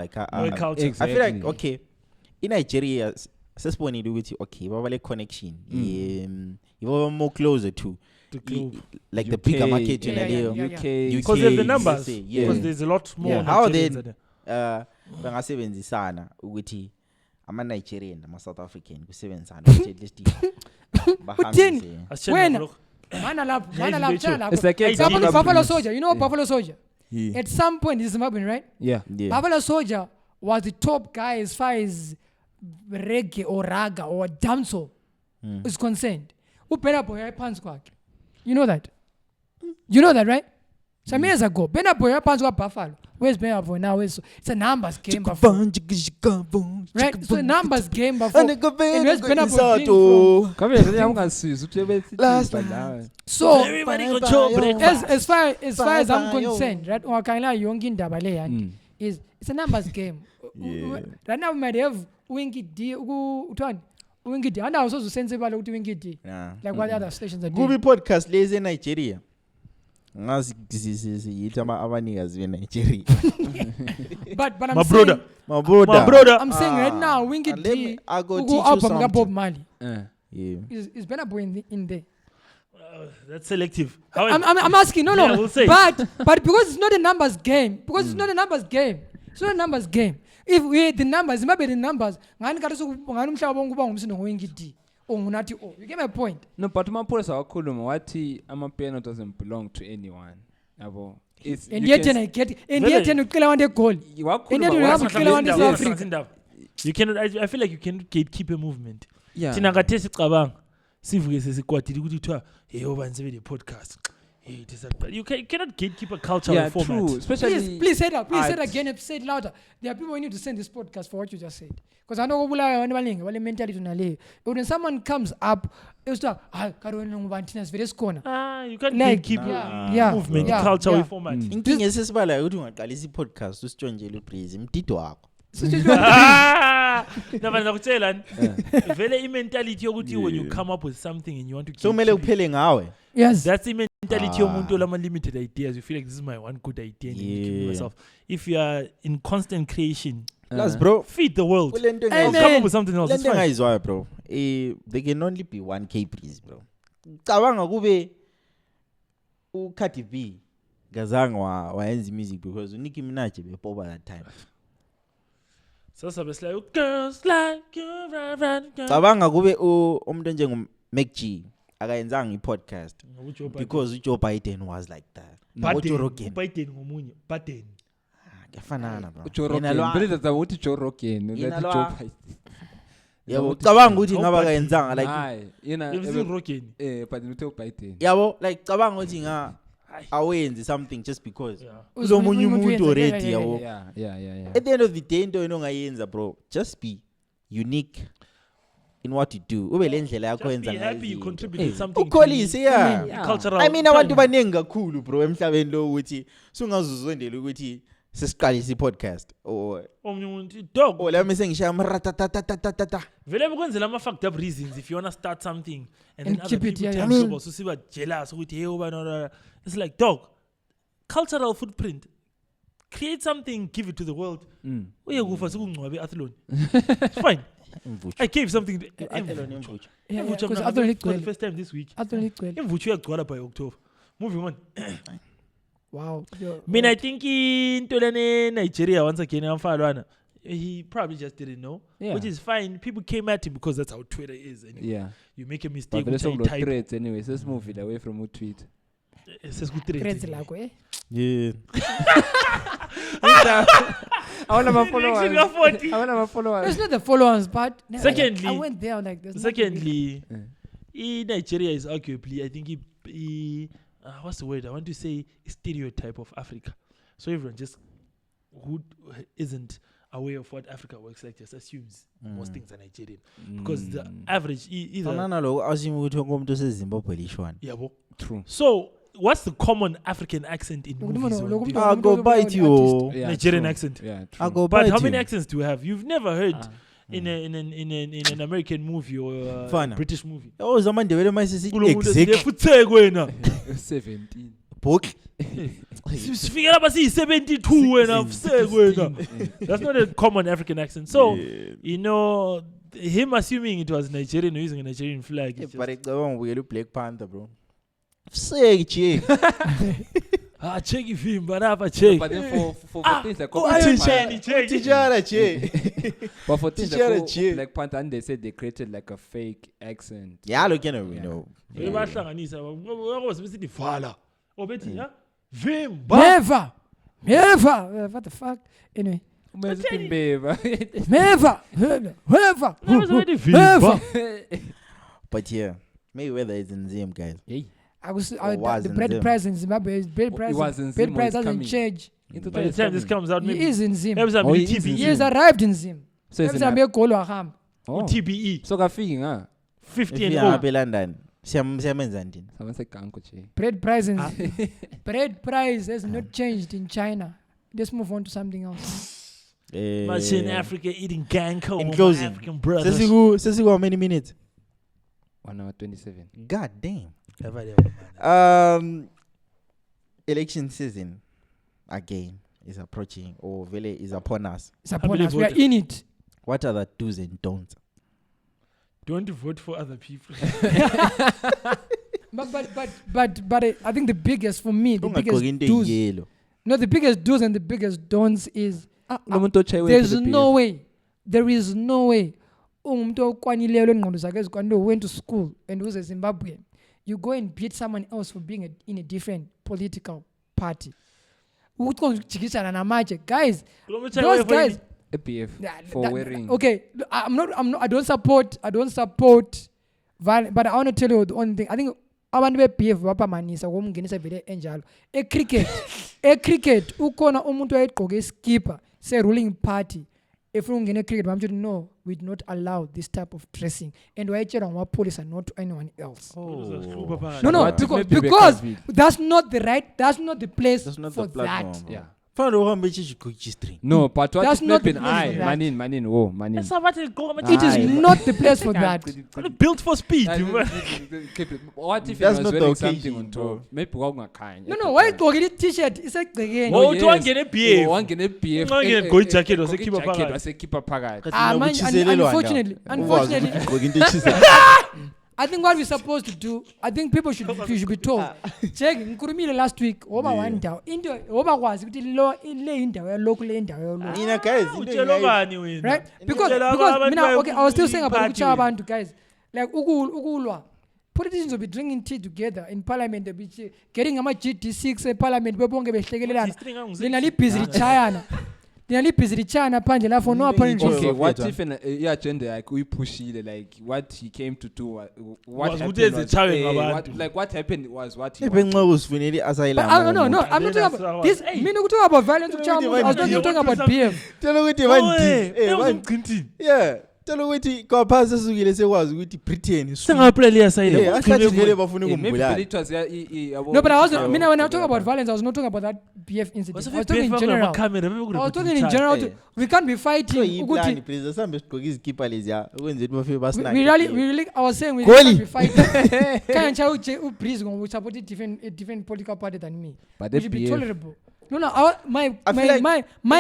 feel like okay, in Nigeria, when you do with okay, we have a connection. You are more closer to like UK, the bigger market in UK because of the numbers. Because there's a lot more. How then? Bangasebenzisana sana ukuthi ama Nigerian ama South African kusebenzisana ukuthi at least when it's like Buffalo Soldier. You know Buffalo Soldier? Yeah. At some point, this is Zimbabwean, right? Yeah. Buffalo Soldier was the top guy as far as reggae or raga or dancehall is concerned. You know that? You know that, right? Some years ago, Burna Boy Buffalo. Where's Burna Boy now? It's a numbers game. Right? It's a numbers game. So as far as I'm concerned, right? is it's a numbers game. Yeah. Right now we might have Winky D, Winky D. And I was also sensible to Winky D. Nah. Like what other stations are Kubi doing. podcast lezi eNigeria. Ngazi yithi abanikazi beNigeria. But I'm My saying, brother. My brother. My brother. I'm saying right now, Winky and let D, me- I go who teach you album something. Bob Marley, Yeah. is better boy in there. That's selective. I'm asking, no. Yeah, we'll say. But because it's not a numbers game. It's not a numbers game. It's not a numbers game. If we had the numbers, maybe the numbers. Ngani umhlaba bonke kuba ngumsindo ngoWinky D. Ungunathi oh. You get my point? No, but Mampurisa wakhuluma wathi amapiano doesn't belong to anyone. Yabo. And yet I get it. And yet uqila wande goal. And yet uqila wande South Africa. You cannot. I feel like you cannot gatekeep a movement. Yeah. Thina ngathi sicabanga sivuke sesikwatile ukuthi kuthiwa hey obanze the podcast. Hey this but you cannot gatekeep a cultural Yeah, format. true. Especially Please say that. Please say that again. Say it louder. There are people who need to send this podcast for what you just said. Because I know wale mentality nale. When someone comes up, it's like, You can't Like, gatekeep movement, cultural format. Inkinga esesibala ukuthi ungaqalisa i-podcast usitshonjele uBreezy imdido wakho. Nabana nakutshela vele imentality yokuthi when you come up with something and you want to So kumele kuphele ngawe. Yes. that's the mentality yomuntu olama limited ideas. You feel like this is my one good idea and you keep myself. If you are in constant creation, Plus bro, feed the world. kulento Or come up with something else. It's lento fine. engayizwayo bro. There can only be one Kbrizzy bro. Cabanga kube uKati B ngazange wayenza music because uNicki Minaj bepopa that time. So it's like girls like you run. Cabanga kube umuntu njengo Mgcini akayenzanga i-podcast because uJoe Biden was like that. Biden ngomunye. Biden. Kufanana bro. Joe Rogan. Yabo cabanga ukuthi ngaba kayenzanga like You've seen Rogan. But Joe Biden. yabo like cabanga ukuthi awenze something just because Uzomunye uzomunye umuntu umuntu wenza, already yeah, yabo. Yeah. At the end of the day into enongayenza bro, just be unique in what you do. Ube le ndlela yakho Just yenza be happy you ngayo. contributed something. Ukholise yeah. Cultural. I mean abantu baningi kakhulu bro emhlabeni lo ukuthi sungazuzwendela ukuthi sesiqalisa i-podcast or Omnye umuntu dog. la mase ngishaya mratatatatata. Vele bekwenzela ama fucked up reasons if you want to start something and then And other keep it, people yeah, tell yeah. you so siba jealous ukuthi hey oba no. It's like dog. Cultural footprint. Create something, give it to the world. Uye kufa sikungcwabe athlone. It's fine. I gave something to Imvucho. Yeah, Imvucho because mna- Athlone for the igcwele. first time this week. Athlone igcwele. Imvucho uyagcwala by October. Moving on. Wow. I think into lene Nigeria once again amfalwana. He probably just didn't know, Yeah. which is fine. People came at him because that's how Twitter is. Anyway. Yeah. You make a But mistake, there's which some I type. threats anyway. Let's move it away from a tweet. It says good threats Crazy anyway. lakho Yeah. I want my Reaction Maforty. It's not the followers, but Secondly- I went there like this. Secondly, Nigeria is arguably, I think, what's the word? I want to say stereotype of Africa. So everyone just who isn't aware of what Africa works like just assumes most things are Nigerian because the average either. Fanana lo asimo ukuthi ngomuntu oseZimbabwe lishwana. Yabo. True. So what's the common African accent in movies? or TV? I go bite you. Yeah, Nigerian true. accent. Yeah, I true. go But bite how many you. accents do you have? You've never heard in an American movie or a Fana. British movie. Oh zamandebele mayisithi Kulo muntu exact sifutheke wena. 17. book. Sifikela lapha siyi-72 wena futheke wena. That's not a common African accent. So, you know, him assuming it was Nigerian or using a Nigerian flag. is But just- icabanga ubukela uBlack Panther bro. Seki je. check ivimba lapha check. But then for things like Tijara je. but for things Teacher, like cheer. Black Panther, and they said they created like a fake accent. Yeah, look you know. Vele bahlanganisa bakwazi besithi vala. Obethi ha? Vimba. Never. What the fuck? Anyway. Never. But yeah, Mayweather is in Zim guys. I was Or was the in bread Zim. price in Zimbabwe. Bread price. was in Bread Zim or price it's doesn't coming? change. By the time this comes out, He maybe is in Zim. every time Oh, you he is in TBE. He has arrived in Zim. So it's Every time you call Waham. TBE. So kafiki nga 50 If and you over. are in London, siyamenza ndini? someone say kanko che. Bread price in Bread price has not changed in China. let's move on to something else. Much in Africa eating ganko. In closing, African brothers. Sesiku, how many minutes? 1 hour 27. God damn. Never. Election season again is approaching, or really is upon us. It's upon us. We are in it. What are the do's and don'ts? Don't vote for other people. But I think the biggest for me, the biggest do's. No, the biggest do's and the biggest don'ts is there is no way. Went to school and was a Zimbabwean. You go and beat someone else for being in a different political party. Guys, those guys. APF for wearing. Okay, I don't support violence, but I want to tell you the only thing. I think abantu beBF bapamanisa ngokungenisa vele enjalo. Cricket ukona umuntu ayegqoke iskipa se ruling party. If you get cricket, no, we do not allow this type of dressing. And why police and not to anyone else? No, because that's not the right, that's not the place for that. Yeah. No, but what that's not been manin. It is not the place for that. Built for speed. What if that's it was not wearing the something occasion, on top? Maybe No, why go get a t-shirt? It's like again. Oh, you want to get a PF? One get a PF. No, get go jacket or say keep a packet. Unfortunately. I think what we're supposed to do, I think people should be told. Check, Nkurumile last week, over one down. Over was it local right? Because okay, I was still saying about Uchabantu guys. Like Ugulwa. Politicians will be drinking tea together in parliament. They'll be getting a GT6 in parliament. We're going to be China Pangela for no apparent reason. Okay, what if an agenda like we push it, like what he came to do, what happened what happened was what he no, I'm not talking about this. I mean, talking about violence. I was not talking about BF. Yeah. Tell you what go pass usukile sekwazi ukuthi Britain sengaplay aside. Maybe it was no, but I was when I talk about violence, I was not talking about that BF incident. I was talking in general. I was talking in general. We can't be fighting. We really I was saying we can't be fighting. Can't Kbrizzy support a different political party than me. But it should be tolerable. No, my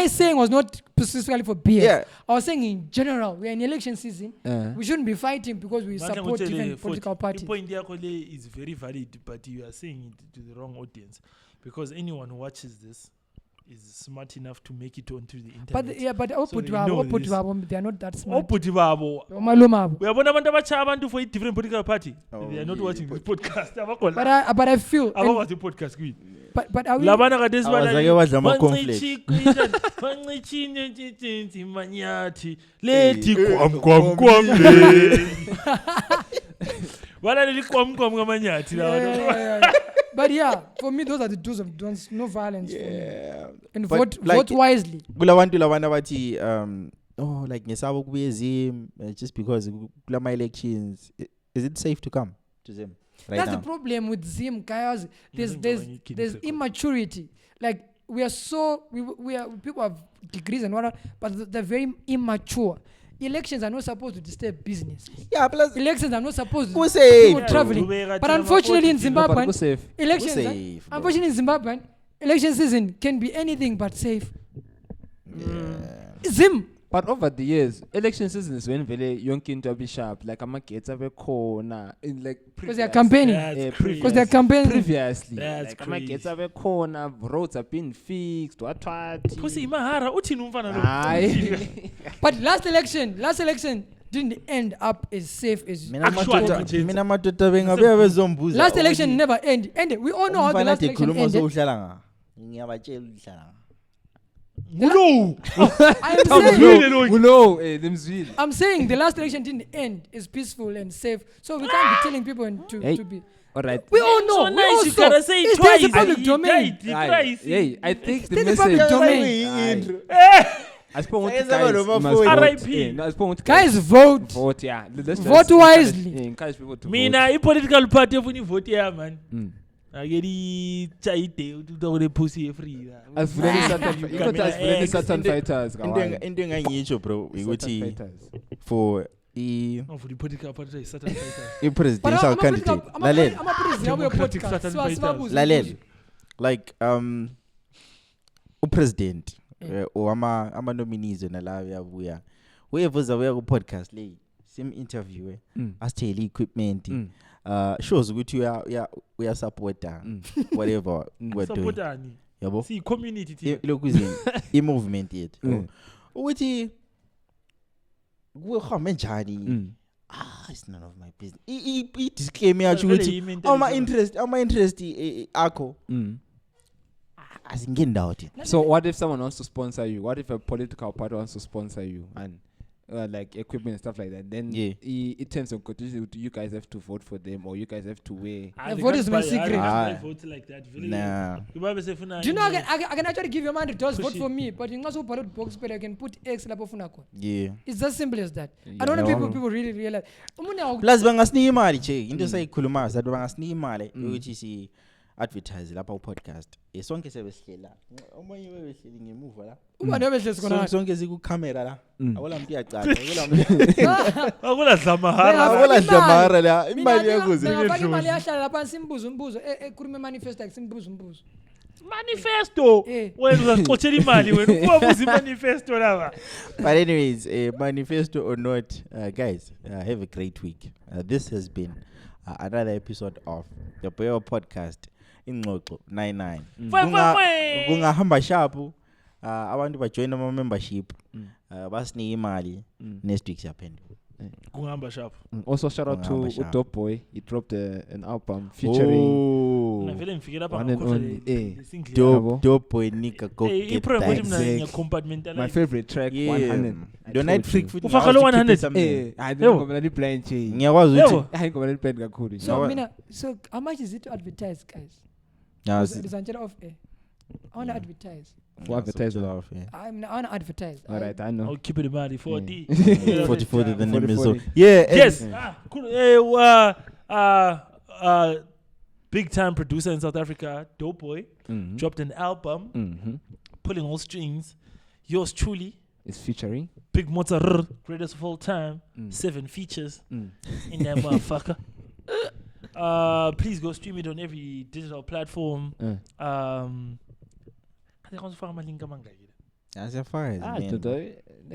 saying was not specifically for BF. Yeah. I was saying in general, we are in election season. We shouldn't be fighting because we support different political parties. The point there is very valid, but you are saying it to the wrong audience because anyone who watches this is smart enough to make it onto the internet. But they are not that smart. We are one for a different political party. They are not watching the podcast. But I feel. I watch the podcast. But are we? But yeah, for me, those are the do's and don'ts. No violence. Yeah. And vote wisely. Like ngesabo kubuye Zim just because kulama elections, is it safe to come to Zim? Right That's now. The problem with Zim, guys. There's immaturity. Like we are people have degrees and whatnot, but they're very immature. Elections are not supposed to disturb business. Yeah, plus elections are not supposed to people traveling. But unfortunately in Zimbabwe, election season can be anything but safe. Zim. But over the years, election season is when very young kids will be sharp. Like I'm a kids have a corner in like because they're campaigning. Because they're campaigning previously. Like I'm a kids have a corner. Roads have been fixed. What? But last election didn't end up as safe as last election never ended. We all know how the last election ended. I'm saying the last election didn't end as peaceful and safe, so we can't be telling people to be. All right. We all know. So nice, you gotta say it twice. It's the public domain. I think the public domain. I suppose guys vote. Vote, yeah. Vote wisely. Encourage people to vote. Mina, a political party when you vote, yeah, man. I get the chaite to the pussy free. As Saturn fighters. Into ngisho bro ukuthi for for the political party Saturn fighters. I-presidential candidate. Lalela. Like upresident or ama nominees nala uyabuya. Uyevuza uya ku podcast le sim interview asithele equipment shows ukuthi uya supporta whatever we're doing. Supportani. Yabo. See community team. Lokuzini i-movement yethu. Ukuthi kuhambe njani? It's none of my business. I-disclaimer yacho ukuthi ama interest akho. So what if someone wants to sponsor you? What if a political party wants to sponsor you and like equipment and stuff like that? Then it turns on you guys have to vote for them or you guys have to wear. The vote is my secret. I vote like that. Nah. Do you know I can actually give you $100 vote for me, but you also put box but I can put X lapo funako. Yeah. It's as simple as that. I don't know people really realize. Plus bangasnika imali che into sayikhuluma that bangasnika imali ukuthi si advertise lapha podcast sonke sebesihlela omunye webehleli ngemuva la uma nebehlezi khona sonke siku camera la akola muntu yacaca akula dlamahara la imali yakuze imali yahlala lapha simbuzo umbuzo ekhuluma manifesto simbuzo umbuzo manifesto wena uzaqothela imali wena ubuza manifesto laba. But anyways manifesto or not guys have a great week. This has been another episode of the ByoPodcast ingxoxo 99. Kungahamba sharp abantu bajoin ama membership basinika imali next week siyaphendula. Kungahamba sharp. Also shout out to Dope Boy. He dropped an album featuring navele ngifike lapha Dope Boy nika go get that. My favorite track 100. The night freak ufaka lo 100 I don't know the plan change. Ngiyakwazi ukuthi I go plan kakhulu. So how much is it to advertise guys? It's until off air. I want to advertise. For advertising off air. I want to advertise. All right, I know. I'll keep it about 40. 40 the name is so. Yeah. Yes. Big time producer in South Africa, Dope Boy, dropped an album, pulling all strings. Yours truly is featuring Big Mozzarella, greatest of all time, 7 features in that motherfucker. Please go stream it on every digital platform. They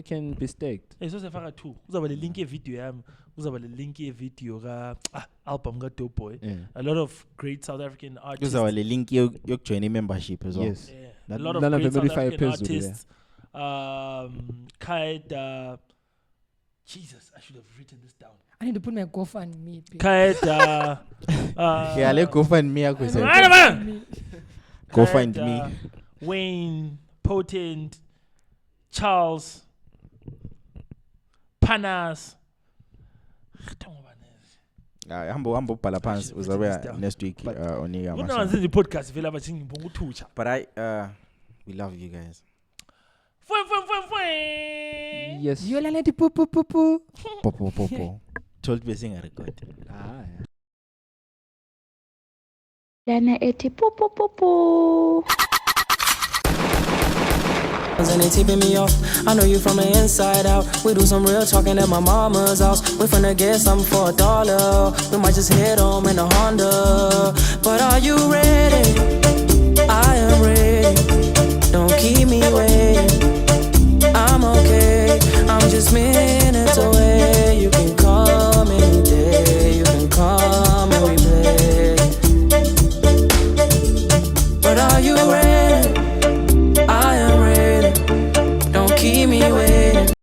can be staked. So two. Uzaba le link video yami, uzaba le link video ka album ka Dope Boy. A lot of great South African artists. Uzaba le link yokujoin membership as well. Yes. A lot of great South African artists. Kaida. Jesus, I should have written this down. I need to put my GoFundMe. Kaida. Yeah, let GoFundMe. GoFundMe. Wayne, Potent, Charles, Panas. Humble Palapans was aware next week on the podcast. But we love you guys. Yes. You let it poo. Told me sing a record. Lana eti poo. And they tipping me off. I know you from the inside out. We do some real talking at my mama's house. We finna get something for $1. We might just head home in a Honda. But are you ready? I am ready. Don't keep me waiting. I'm okay. I'm just me.